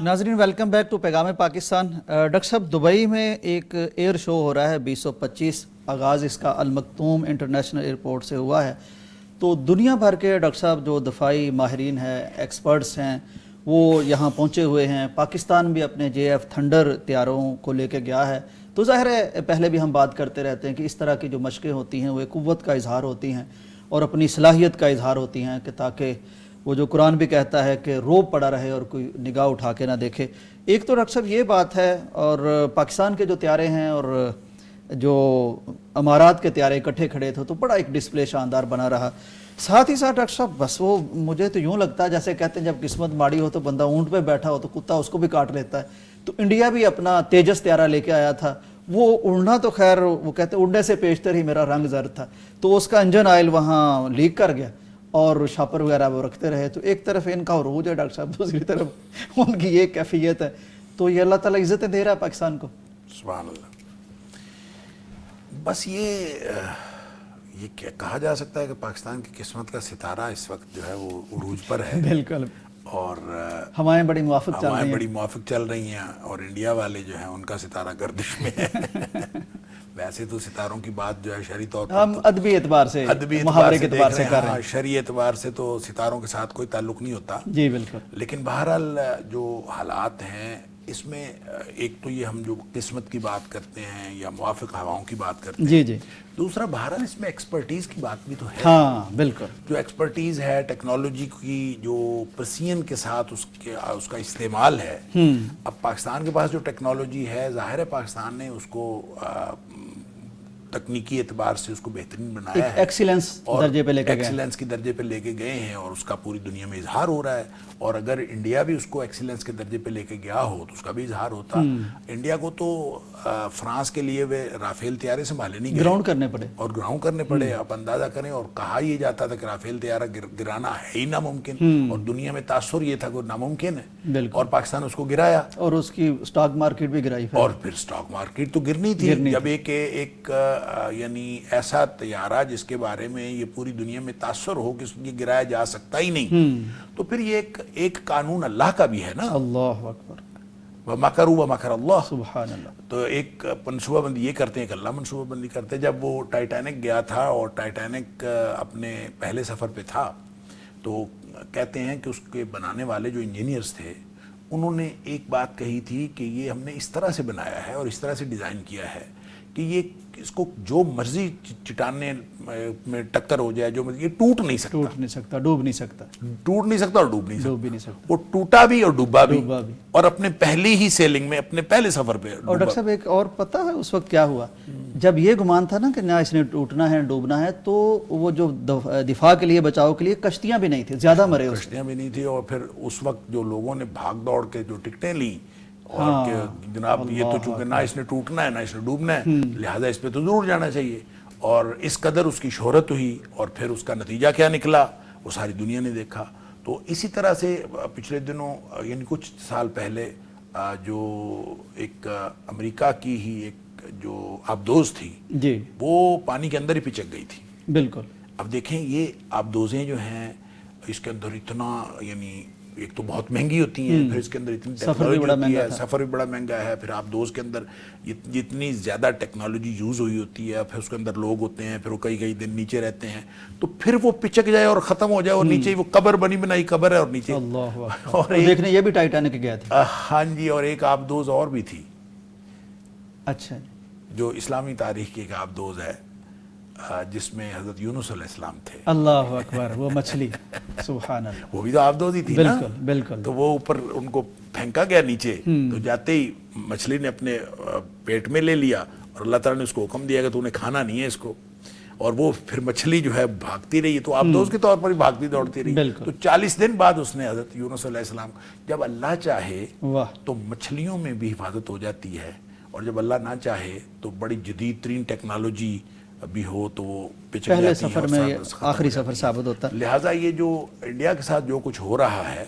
ناظرین ویلکم بیک ٹو پیغام پاکستان. ڈاکٹر صاحب، دبئی میں ایک ایئر شو ہو رہا ہے 2025، آغاز اس کا المکتوم انٹرنیشنل ایئرپورٹ سے ہوا ہے. تو دنیا بھر کے ڈاکٹر صاحب جو دفاعی ماہرین ہیں، ایکسپرٹس ہیں، وہ یہاں پہنچے ہوئے ہیں. پاکستان بھی اپنے JF تھنڈر طیاروں کو لے کے گیا ہے. تو ظاہر ہے پہلے بھی ہم بات کرتے رہتے ہیں کہ اس طرح کی جو مشقیں ہوتی ہیں وہ ایک قوت کا اظہار ہوتی ہیں اور اپنی صلاحیت کا اظہار ہوتی ہیں، کہ تاکہ وہ جو قرآن بھی کہتا ہے کہ روب پڑا رہے اور کوئی نگاہ اٹھا کے نہ دیکھے. ایک تو ڈاکٹر صاحب یہ بات ہے، اور پاکستان کے جو طیارے ہیں اور جو امارات کے طیارے اکٹھے کھڑے تھے تو بڑا ایک ڈسپلے شاندار بنا رہا. ساتھ ہی ساتھ ڈاکٹر صاحب بس وہ مجھے تو یوں لگتا ہے جیسے کہتے ہیں جب قسمت ماڑی ہو تو بندہ اونٹ پہ بیٹھا ہو تو کتا اس کو بھی کاٹ لیتا ہے. تو انڈیا بھی اپنا تیجس طیارہ لے کے آیا تھا. وہ اڑنا تو خیر وہ کہتے ہیں اڑنے سے پیشتر ہی میرا رنگ زرد تھا، تو اس کا انجن آئل وہاں لیک کر گیا اور شاپر وغیرہ وہ رکھتے رہے. تو ایک طرف ان کا عروج ہے ڈاکٹر صاحب، دوسری طرف ان کی یہ کیفیت ہے. تو یہ اللہ تعالیٰ عزتیں دے رہا ہے پاکستان کو. سبحان اللہ. بس یہ کہا جا سکتا ہے کہ پاکستان کی قسمت کا ستارہ اس وقت جو ہے وہ عروج پر ہے. بالکل. اور ہوائیں بڑی موافق چل رہی ہیں اور انڈیا والے جو ہیں ان کا ستارہ گردش میں ہے. ویسے تو ستاروں کی بات جو ہے شرعی طور پر ہم ادبی اعتبار سے محاورے کے اعتبار سے کر رہے ہیں. شرعی اعتبار سے تو ستاروں کے ساتھ کوئی تعلق نہیں ہوتا. جی بالکل. لیکن بہرحال جو حالات ہیں اس میں ایک تو یہ ہم جو قسمت کی بات کرتے ہیں یا موافق ہواؤں کی بات کرتے ہیں. جی جی. دوسرا بہرحال اس میں ایکسپرٹیز کی بات بھی تو ہے. ہاں بالکل. جو ایکسپرٹیز ہے، ٹیکنالوجی کی جو پرسین کے ساتھ اس کا استعمال ہے. اب پاکستان کے پاس جو ٹیکنالوجی ہے، ظاہر ہے پاکستان نے اس کو تکنیکی اعتبار سے اس کو بہترین بنایا ہے، ایکسیلنس درجے پہ لے کے گئے، ایکسیلنس کی درجے پہ لے کے گئے ہیں اور اس کا پوری دنیا میں اظہار ہو رہا ہے. اور اگر انڈیا بھی اس کو ایکسیلنس کے درجے پہ لے کے گیا ہو تو اس کا بھی اظہار ہوتا. انڈیا کو تو فرانس کے لیے وہ رافیل طیارے سنبھالے نہیں گئے، گراؤنڈ کرنے پڑے. آپ اندازہ کریں. اور کہا یہ جاتا تھا کہ رافیل طیارہ گرانا ہے ہی ناممکن، اور دنیا میں تاثر یہ تھا کہ ناممکن ہے، اور پاکستان اس کو گرایا اور اس کی سٹاک مارکیٹ بھی گرائی. اور پھر سٹاک مارکیٹ تو گرنی تھی جب ایک یعنی ایسا طیارہ جس کے بارے میں یہ پوری دنیا میں تاثر ہو کہ یہ گرایا جا سکتا ہی نہیں، تو پھر یہ ایک قانون اللہ کا بھی ہے نا، اللہ اکبر، وَمَكَرُوا وَمَكَرَ اللَّهُ، سبحان اللہ. تو ایک منصوبہ بندی یہ کرتے ہیں کہ اللہ منصوبہ بندی کرتے ہیں. جب وہ ٹائٹینک گیا تھا اور ٹائٹینک اپنے پہلے سفر پہ تھا تو کہتے ہیں کہ اس کے بنانے والے جو انجینئرز تھے انہوں نے ایک بات کہی تھی کہ یہ ہم نے اس طرح سے بنایا ہے اور اس طرح سے ڈیزائن کیا ہے کہ یہ اس کو جو مرضی چٹانے میں ٹکر ہو جائے، جو مرضی، یہ ٹوٹ نہیں سکتا، ٹوٹ نہیں سکتا، ڈوب نہیں سکتا، ٹوٹ نہیں سکتا اور ڈوب نہیں ڈوب بھی سکتا. نہیں سکتا. وہ ٹوٹا بھی اور ڈوبا بھی، ڈوبا بھی. اور اپنے پہلی ہی سیلنگ میں، اپنے پہلے سفر پہ اور ڈاکٹر صاحب ایک اور پتہ ہے اس وقت کیا ہوا؟ جب یہ گمان تھا نا کہ نہ اس نے ٹوٹنا ہے ڈوبنا ہے، تو وہ جو دفاع کے لیے، بچاؤ کے لیے کشتیاں بھی نہیں تھیں، زیادہ مرے اس کشتیاں بھی نہیں تھی. اور پھر اس وقت جو لوگوں نے بھاگ دوڑ کے جو ٹکٹیں لیں اور کہ جناب یہ تو چونکہ نہ اس نے ٹوٹنا ہے نہ اس نے ڈوبنا ہے، لہٰذا اس پہ تو ضرور جانا چاہیے. اور اس قدر اس کی شہرت ہوئی اور پھر اس کا نتیجہ کیا نکلا وہ ساری دنیا نے دیکھا. تو اسی طرح سے پچھلے دنوں یعنی کچھ سال پہلے جو ایک امریکہ کی ہی ایک جو آبدوز تھی جی، وہ پانی کے اندر ہی پچک گئی تھی. بالکل. اب دیکھیں یہ آبدوزیں جو ہیں اس کے اندر اتنا، یعنی ایک تو بہت مہنگی ہوتی ہیں، پھر اس کے اندر اتنی ٹیکنالوجی ہوتی ہے، سفر بھی بڑا مہنگا ہے، پھر آبدوز کے اندر جتنی زیادہ ٹیکنالوجی یوز ہوئی ہوتی ہے، پھر اس کے اندر لوگ ہوتے ہیں، پھر وہ کئی دن نیچے رہتے ہیں، تو پھر وہ پچک جائے اور ختم ہو جائے اور نیچے وہ قبر بنی بنائی قبر ہے اور نیچے اللہ اور دیکھنے یہ بھی ٹائٹینک گیا تھا. ہاں جی. اور ایک آبدوز اور بھی تھی اچھا جی، جو اسلامی تاریخ کی ایک آبدوز ہے جس میں حضرت یونس علیہ السلام تھے. اللہ اکبر، وہ مچھلی، سبحان اللہ، وہ بھی تو آبدوز ہی تھی نا. بالکل بالکل. تو وہ اوپر ان کو پھینکا گیا نیچے، تو جاتے ہی مچھلی نے اپنے پیٹ میں لے لیا اور اللہ تعالیٰ نے اس کو حکم دیا کہ تو نے کھانا نہیں ہے اس کو. اور وہ پھر مچھلی جو ہے بھاگتی رہی، تو آبدوز کے طور پر ہی بھاگتی دوڑتی رہی. تو 40 دن بعد اس نے حضرت یونس علیہ السلام، جب اللہ چاہے تو مچھلیوں میں بھی حفاظت ہو جاتی ہے، اور جب اللہ نہ چاہے تو بڑی جدید ترین ٹیکنالوجی بھی ہو تو وہ پچک جاتی ہے. پہلے سفر میں آخری سفر ثابت ہوتا ہے. لہٰذا یہ جو انڈیا کے ساتھ جو کچھ ہو رہا ہے،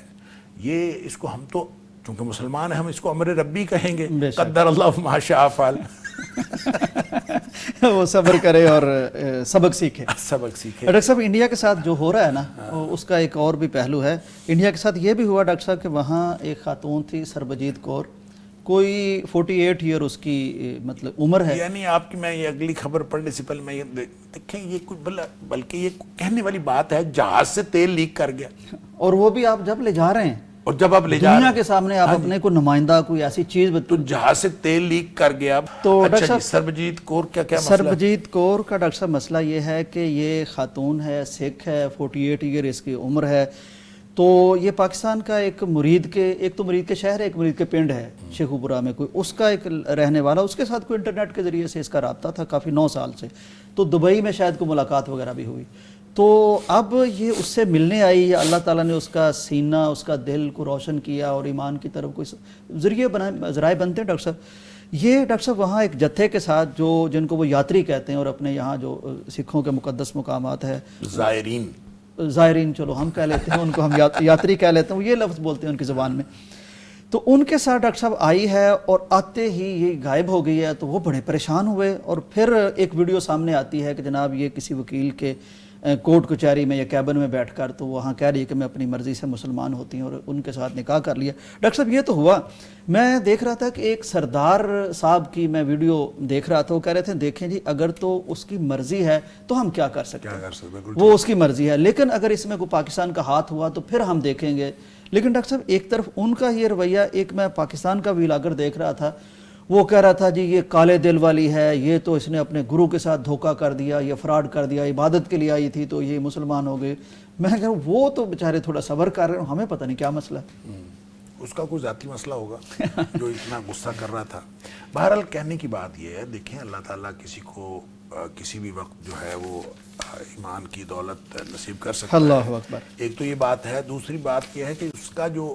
یہ اس کو ہم تو چونکہ مسلمان ہیں ہم اس کو امر ربی کہیں گے، قدر اللہ ما شاء فعل. وہ صبر کرے اور سبق سیکھے. ڈاکٹر صاحب انڈیا کے ساتھ جو ہو رہا ہے نا، اس کا ایک اور بھی پہلو ہے. انڈیا کے ساتھ یہ بھی ہوا ڈاکٹر صاحب کہ وہاں ایک خاتون تھی سربجیت کور، کوئی 48 ایئر اس کی مطلب عمر ہے. یعنی آپ کی، میں یہ اگلی خبر پڑھنے سے پہلے میں یہ دیکھیں، یہ کوئی بلکہ یہ کہنے والی بات ہے، جہاز سے تیل لیک کر گیا، اور وہ بھی آپ جب لے جا رہے ہیں اور جب آپ لے جا دنیا کے سامنے آپ اپنے کو نمائندہ کوئی ایسی چیز تو جہاز سے تیل لیک کر گیا. تو اچھا جی، سربجیت کور کیا مسئلہ؟ سربجیت کور کا ڈاکٹر صاحب مسئلہ یہ ہے کہ یہ خاتون ہے، سکھ ہے، 48 ایئر اس کی عمر ہے. تو یہ پاکستان کا ایک مرید تو مرید کے شہر ہے، ایک مرید کے پنڈ ہے شیخو پورہ میں، کوئی اس کا ایک رہنے والا، اس کے ساتھ کوئی انٹرنیٹ کے ذریعے سے اس کا رابطہ تھا کافی 9 سال سے. تو دبئی میں شاید کوئی ملاقات وغیرہ بھی ہوئی. تو اب یہ اس سے ملنے آئی، یا اللہ تعالیٰ نے اس کا سینہ، اس کا دل کو روشن کیا اور ایمان کی طرف کوئی ذرائع بنتے ہیں. ڈاکٹر صاحب یہ ڈاکٹر صاحب وہاں ایک جتھے کے ساتھ جن کو وہ یاتری کہتے ہیں، اور اپنے یہاں جو سکھوں کے مقدس مقامات ہے، زائرین چلو ہم کہہ لیتے ہیں ان کو، ہم یاتری کہہ لیتے ہیں، وہ یہ لفظ بولتے ہیں ان کی زبان میں. تو ان کے ساتھ ڈاکٹر صاحب آئی ہے اور آتے ہی یہ غائب ہو گئی ہے. تو وہ بڑے پریشان ہوئے، اور پھر ایک ویڈیو سامنے آتی ہے کہ جناب یہ کسی وکیل کے کورٹ کچہری میں یا کیبن میں بیٹھ کر تو وہاں کہہ رہی ہے کہ میں اپنی مرضی سے مسلمان ہوتی ہوں، اور ان کے ساتھ نکاح کر لیا. ڈاکٹر صاحب یہ تو ہوا. میں دیکھ رہا تھا کہ ایک سردار صاحب کی میں ویڈیو دیکھ رہا تھا، وہ کہہ رہے تھے دیکھیں جی اگر تو اس کی مرضی ہے تو ہم کیا کر سکتے ہیں، وہ اس کی مرضی ہے، لیکن اگر اس میں کوئی پاکستان کا ہاتھ ہوا تو پھر ہم دیکھیں گے. لیکن ڈاکٹر صاحب ایک طرف ان کا یہ رویہ، ایک میں پاکستان کا ویلاگر دیکھ رہا تھا، وہ کہہ رہا تھا جی یہ کالے دل والی ہے، یہ تو اس نے اپنے گرو کے ساتھ دھوکہ کر دیا، یہ فراڈ کر دیا، عبادت کے لیے آئی تھی تو یہ مسلمان ہو گئے. میں کہہ رہا ہوں وہ تو بیچارے تھوڑا صبر کر رہے ہیں، ہمیں پتہ نہیں کیا مسئلہ ہے. اس کا کوئی ذاتی مسئلہ ہوگا جو اتنا غصہ کر رہا تھا. بہرحال کہنے کی بات یہ ہے، دیکھیں اللہ تعالیٰ کسی کو کسی بھی وقت جو ہے وہ ایمان کی دولت نصیب کر سکتا ہے. اللہ اکبر. ایک تو یہ بات ہے. دوسری بات یہ ہے کہ اس کا جو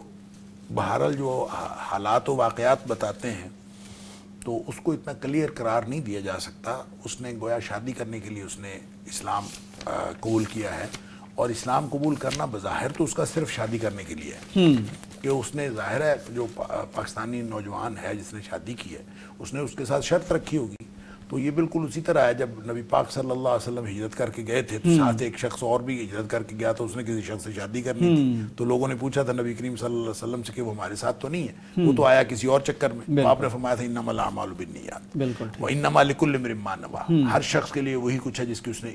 بہرحال جو حالات و واقعات بتاتے ہیں تو اس کو اتنا کلیئر قرار نہیں دیا جا سکتا. اس نے گویا شادی کرنے کے لیے اس نے اسلام قبول کیا ہے، اور اسلام قبول کرنا بظاہر تو اس کا صرف شادی کرنے کے لیے ہے، کہ اس نے ظاہر ہے جو پاکستانی نوجوان ہے جس نے شادی کی ہے اس نے اس کے ساتھ شرط رکھی ہوگی. تو یہ بالکل اسی طرح ہے، جب نبی پاک صلی اللہ علیہ وسلم ہجرت کر کے گئے تھے تو ساتھ ایک شخص اور بھی ہجرت کر کے گیا تھا، اس نے کسی شخص سے شادی کرنی تھی، تو لوگوں نے پوچھا تھا نبی کریم صلی اللہ علیہ وسلم سے کہ وہ ہمارے ساتھ تو نہیں ہے، وہ تو آیا کسی اور چکر میں، تو آپ نے فرمایا تھا انما الاعمال بالنیات وانما لکل امرئ ما نوى، ہر شخص کے لیے وہی کچھ ہے جس کی اس نے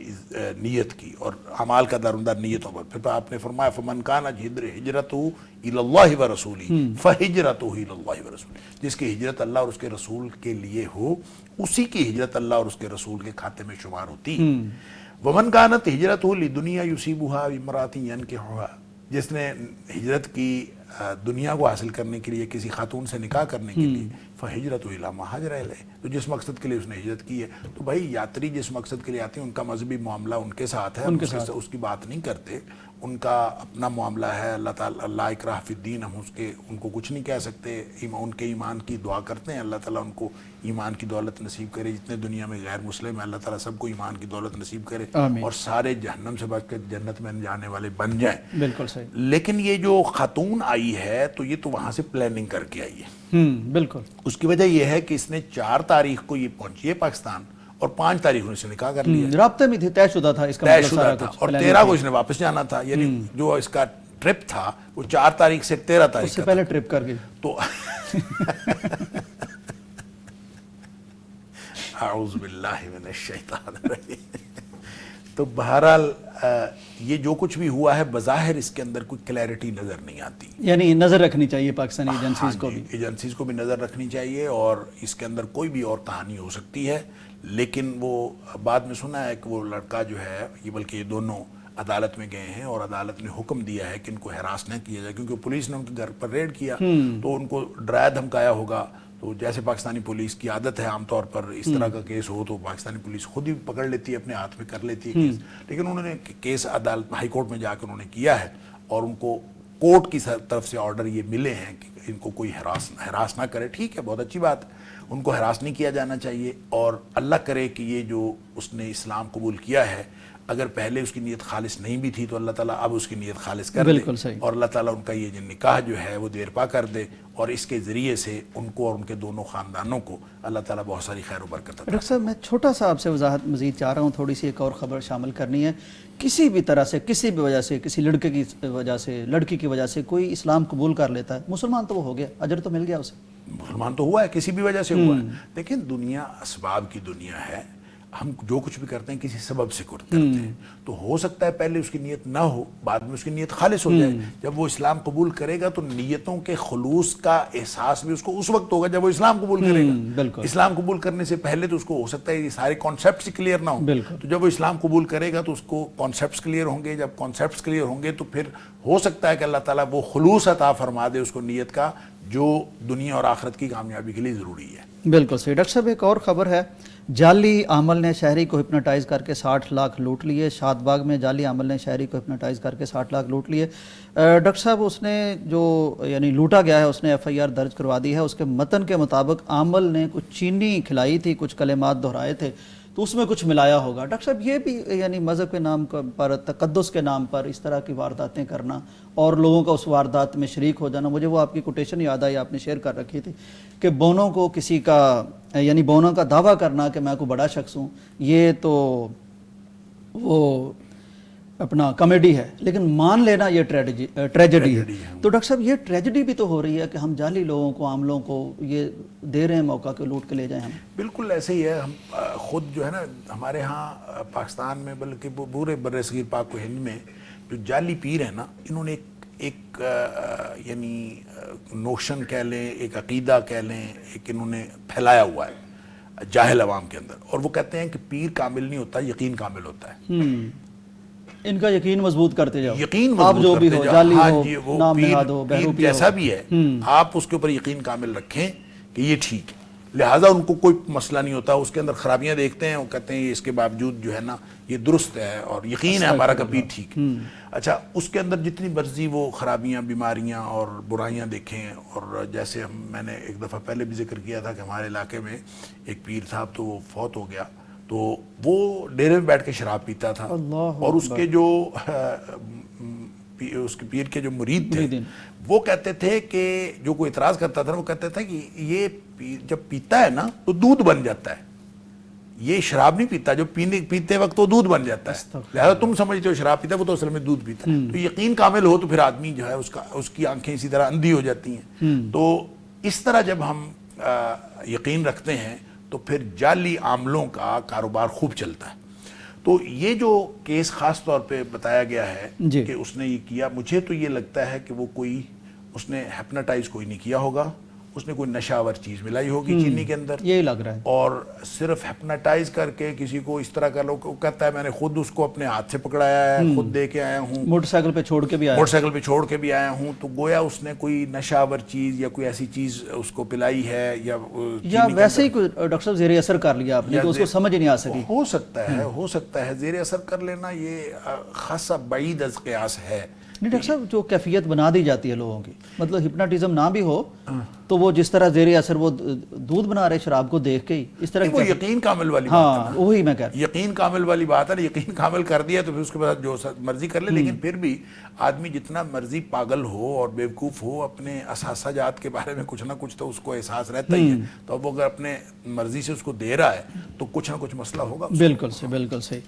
نیت کی، اور اعمال کا دارومدار نیتوں پر. پھر آپ نے فرمایا فمن کان ہجرتہ الی اللہ ورسولہ فہجرتہ الی اللہ ورسولہ، جس کی ہجرت اللہ اور اس کے رسول کے لیے ہو اسی کی ہجرت اللہ اور اس کے رسول کے کھاتے میں شمار ہوتی. ومن کانت ہجرتہ لدنیا یصیبها بامرأۃ ینکحها، جس نے ہجرت کی دنیا کو حاصل کرنے کے لیے کسی خاتون سے نکاح کرنے کے لیے فہجرتہ الی ما ہاجر الیہ، تو جس مقصد کے لیے اس نے ہجرت کی ہے. تو بھائی یاتری جس مقصد کے لیے آتے ہیں ان کا مذہبی معاملہ ان کے ساتھ ہے، اس کی بات نہیں کرتے، ان کا اپنا معاملہ ہے. اللہ تعالیٰ لا اکراہ فی الدین، ہم ان کو کچھ نہیں کہہ سکتے، ان کے ایمان کی دعا کرتے ہیں اللہ تعالیٰ ان کو ایمان کی دولت نصیب کرے. جتنے دنیا میں غیر مسلم ہیں اللہ تعالیٰ سب کو ایمان کی دولت نصیب کرے اور سارے جہنم سے بچ کر جنت میں جانے والے بن جائیں. بالکل صحیح. لیکن یہ جو خاتون آئی ہے تو یہ تو وہاں سے پلاننگ کر کے آئی ہے. بالکل. اس کی وجہ یہ ہے کہ اس نے 4 تاریخ کو یہ پہنچی ہے پاکستان اور 5 تاریخ نے نکاح کر لیا، رابطے میں تھے، طے شدہ تھا اس کا، طے شدہ تھا، اور 13 کو اس نے واپس جانا تھا. یعنی جو اس کا ٹرپ تھا وہ 4 تاریخ سے 13 تاریخ اس سے پہلے ٹرپ کر گئی. تو اعوذ باللہ من الشیطان الرجیم. تو بہرحال یہ جو کچھ بھی ہوا ہے بظاہر اس کے اندر کوئی کلیئرٹی نظر نہیں آتی. یعنی نظر رکھنی چاہیے پاکستانی ایجنسیز کو بھی، ایجنسیز کو بھی نظر رکھنی چاہیے، اور اس کے اندر کوئی بھی اور کہانی ہو سکتی ہے. لیکن وہ بعد میں سنا ہے کہ وہ لڑکا جو ہے، یہ بلکہ یہ دونوں عدالت میں گئے ہیں اور عدالت نے حکم دیا ہے کہ ان کو ہراس نہ کیا جائے، کیونکہ پولیس نے ان کے گھر پر ریڈ کیا تو ان کو ڈرایا دھمکایا ہوگا. تو جیسے پاکستانی پولیس کی عادت ہے عام طور پر اس طرح کا کیس ہو تو پاکستانی پولیس خود ہی پکڑ لیتی ہے، اپنے ہاتھ میں کر لیتی ہے کیس. لیکن انہوں نے کیس عدالت ہائی کورٹ میں جا کے انہوں نے کیا ہے، اور ان کو کورٹ کی طرف سے آرڈر یہ ملے ہیں کہ ان کو کوئی ہراس نہ کرے. ٹھیک ہے، بہت اچھی بات ہے، ان کو ہراس نہیں کیا جانا چاہیے. اور اللہ کرے کہ یہ جو اس نے اسلام قبول کیا ہے، اگر پہلے اس کی نیت خالص نہیں بھی تھی تو اللہ تعالیٰ اب اس کی نیت خالص کر دے، اور اللہ تعالیٰ ان کا یہ جو نکاح جو ہے وہ دیر پا کر دے، اور اس کے ذریعے سے ان کو اور ان کے دونوں خاندانوں کو اللہ تعالیٰ بہت ساری خیر و برکت عطا. ڈاکٹر صاحب میں چھوٹا سا آپ سے وضاحت مزید چاہ رہا ہوں، تھوڑی سی ایک اور خبر شامل کرنی ہے. کسی بھی طرح سے، کسی بھی وجہ سے، کسی لڑکے کی وجہ سے، لڑکی کی وجہ سے کوئی اسلام قبول کر لیتا ہے، مسلمان تو وہ ہو گیا، اجر تو مل گیا اسے. مسلمان تو ہوا ہے، کسی بھی وجہ سے ہوا ہے. لیکن دنیا اسباب کی دنیا ہے، ہم جو کچھ بھی کرتے ہیں کسی سبب سے کرتے ہیں. تو ہو سکتا ہے پہلے اس کی نیت نہ ہو، بعد میں اس کی نیت خالص ہو جائے. جب وہ اسلام قبول کرے گا تو نیتوں کے خلوص کا احساس بھی اس کو اس وقت ہوگا جب وہ اسلام قبول کرے گا. اسلام قبول کرنے سے پہلے تو اس کو ہو سکتا ہے یہ سارے کانسیپٹس کلیئر نہ ہوں. تو جب وہ اسلام قبول کرے گا تو اس کو کانسیپٹس کلیئر ہوں گے. جب کانسیپٹس کلیئر ہوں گے تو پھر ہو سکتا ہے کہ اللہ تعالیٰ وہ خلوص عطا فرما دے اس کو نیت کا، جو دنیا اور آخرت کی کامیابی کے لیے ضروری ہے. بالکل صحیح. ڈاکٹر صاحب ایک اور خبر ہے، جعلی عامل نے شہری کو ہپنوٹائز کر کے 60 لاکھ لوٹ لیے. شاد باغ میں جعلی عامل نے شہری کو ہپنوٹائز کر کے 60 لاکھ لوٹ لیے. ڈاکٹر صاحب اس نے جو یعنی لوٹا گیا ہے اس نے FIR درج کروا دی ہے. اس کے متن کے مطابق عامل نے کچھ چینی کھلائی تھی، کچھ کلمات دہرائے تھے، تو اس میں کچھ ملایا ہوگا. ڈاکٹر صاحب یہ بھی یعنی مذہب کے نام پر، تقدس کے نام پر اس طرح کی وارداتیں کرنا اور لوگوں کا اس واردات میں شریک ہو جانا. مجھے وہ آپ کی کوٹیشن یاد آئی، آپ نے شیئر کر رکھی تھی کہ بونو کو کسی کا یعنی بونو کا دعویٰ کرنا کہ میں کوئی بڑا شخص ہوں، یہ تو وہ اپنا کامیڈی ہے، لیکن مان لینا یہ ٹریجڈی ہے. تو ڈاکٹر صاحب یہ ٹریجڈی بھی تو ہو رہی ہے کہ ہم جعلی لوگوں کو، عاملوں کو یہ دے رہے ہیں موقع کہ لوٹ کے لے جائیں. ہم بالکل ایسے ہی ہے. ہم خود جو ہے نا ہمارے ہاں پاکستان میں بلکہ پورے بر صغیر پاک و ہند میں جو جعلی پیر ہیں نا، انہوں نے ایک یعنی نوشن کہہ لیں، ایک عقیدہ کہہ لیں، ایک انہوں نے پھیلایا ہوا ہے جاہل عوام کے اندر. اور وہ کہتے ہیں کہ پیر کامل نہیں ہوتا، یقین کامل ہوتا ہے. ان کا یقین مضبوط کرتے جاؤ، یقین آپ جو بھی ہو، جعلی ہاں ہو، جی، وہ نام نہاد ہو، پیر بہروپی جیسا بھی ہے آپ اس کے اوپر یقین کامل رکھیں کہ یہ ٹھیک ہے. لہٰذا ان کو کوئی مسئلہ نہیں ہوتا. اس کے اندر خرابیاں دیکھتے ہیں، وہ کہتے ہیں اس کے باوجود جو ہے نا یہ درست ہے اور یقین ہے ہمارا کہ پیر ٹھیک ہے. اچھا، اس کے اندر جتنی مرضی وہ خرابیاں، بیماریاں اور برائیاں دیکھیں. اور جیسے میں نے ایک دفعہ پہلے بھی ذکر کیا تھا کہ ہمارے علاقے میں ایک پیر تھا، تو وہ فوت ہو گیا. تو وہ ڈیرے میں بیٹھ کے شراب پیتا تھا، اور اس کے جو اس کے پیر کے جو مرید تھے وہ کہتے تھے کہ جو کوئی اعتراض کرتا تھا وہ کہتے تھے کہ یہ جب پیتا ہے نا تو دودھ بن جاتا ہے. یہ شراب نہیں پیتا، جو پیتے وقت وہ دودھ بن جاتا ہے، لہذا تم سمجھتے ہو شراب پیتا ہے، وہ تو اصل میں دودھ پیتا ہے۔ تو یقین کامل ہو تو پھر آدمی جو ہے اس کی آنکھیں اسی طرح اندھی ہو جاتی ہیں۔ تو اس طرح جب ہم یقین رکھتے ہیں تو پھر جعلی عاملوں کا کاروبار خوب چلتا ہے۔ تو یہ جو کیس خاص طور پہ بتایا گیا ہے کہ اس نے یہ کیا، مجھے تو یہ لگتا ہے کہ وہ اس نے ہیپناٹائز کوئی نہیں کیا ہوگا، اس نے کوئی نشاور چیز ملائی ہوگی چینی کے اندر، یہی لگ رہا ہے، اور صرف ہیپناٹائز کر کے کسی کو اس طرح کر لو، کہتا ہے میں نے خود اس کو اپنے ہاتھ سے پکڑایا ہے، خود دے کے آیا ہوں، موٹر سائیکل پہ چھوڑ کے بھی آیا ہوں، تو گویا اس نے کوئی نشاور چیز یا کوئی ایسی چیز اس کو پلائی ہے، یا ویسے ہی کوئی ڈاکٹر صاحب زیر اثر کر لیا آپ نے تو اس کو سمجھ نہیں آ سکی۔ ہو سکتا ہے زیر اثر کر لینا، یہ خاصا بعید از قیاس ہے۔ نہیں ڈاکٹر صاحب، جو کیفیت بنا دی جاتی ہے لوگوں کی، مطلب ہپناٹزم نہ بھی ہو تو وہ جس طرح زیر اثر وہ دودھ بنا رہے شراب کو دیکھ کے ہی اس طرح، وہ یقین کامل والی بات ہے، ہاں وہی میں کہہ رہا ہوں، یقین کامل والی بات ہے۔ یقین کامل کر دیا تو پھر اس کے بعد جو مرضی کر لے، لیکن پھر بھی آدمی جتنا مرضی پاگل ہو اور بیوقوف ہو، اپنے اثاثہ جات کے بارے میں کچھ نہ کچھ تو اس کو احساس رہتا ہی ہے، تو اب وہ اگر اپنے مرضی سے اس کو دے رہا ہے تو کچھ نہ کچھ مسئلہ ہوگا۔ بالکل صحیح۔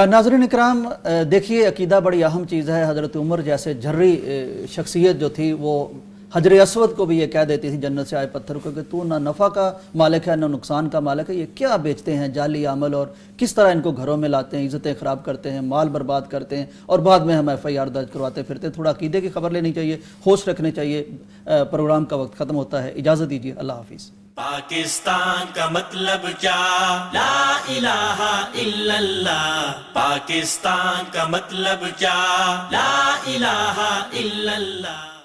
ناظرین اکرام، دیکھیے عقیدہ بڑی اہم چیز ہے۔ حضرت عمر جیسے جھری شخصیت جو تھی، وہ حجر اسود کو بھی یہ کہہ دیتی تھی جنت سے آئے پتھر کو کہ تو نہ نفع کا مالک ہے نہ نقصان کا مالک ہے، یہ کیا بیچتے ہیں جعلی عمل، اور کس طرح ان کو گھروں میں لاتے ہیں، عزتیں خراب کرتے ہیں، مال برباد کرتے ہیں، اور بعد میں ہم FIR درج کرواتے پھرتے ہیں۔ تھوڑا عقیدے کی خبر لینی چاہیے، ہوش رکھنے چاہیے۔ پروگرام کا وقت ختم ہوتا ہے، اجازت دیجیے، اللہ حافظ۔ پاکستان کا مطلب کیا؟ لا الہ الا اللہ۔ پاکستان کا مطلب کیا؟ لا الہ الا اللہ۔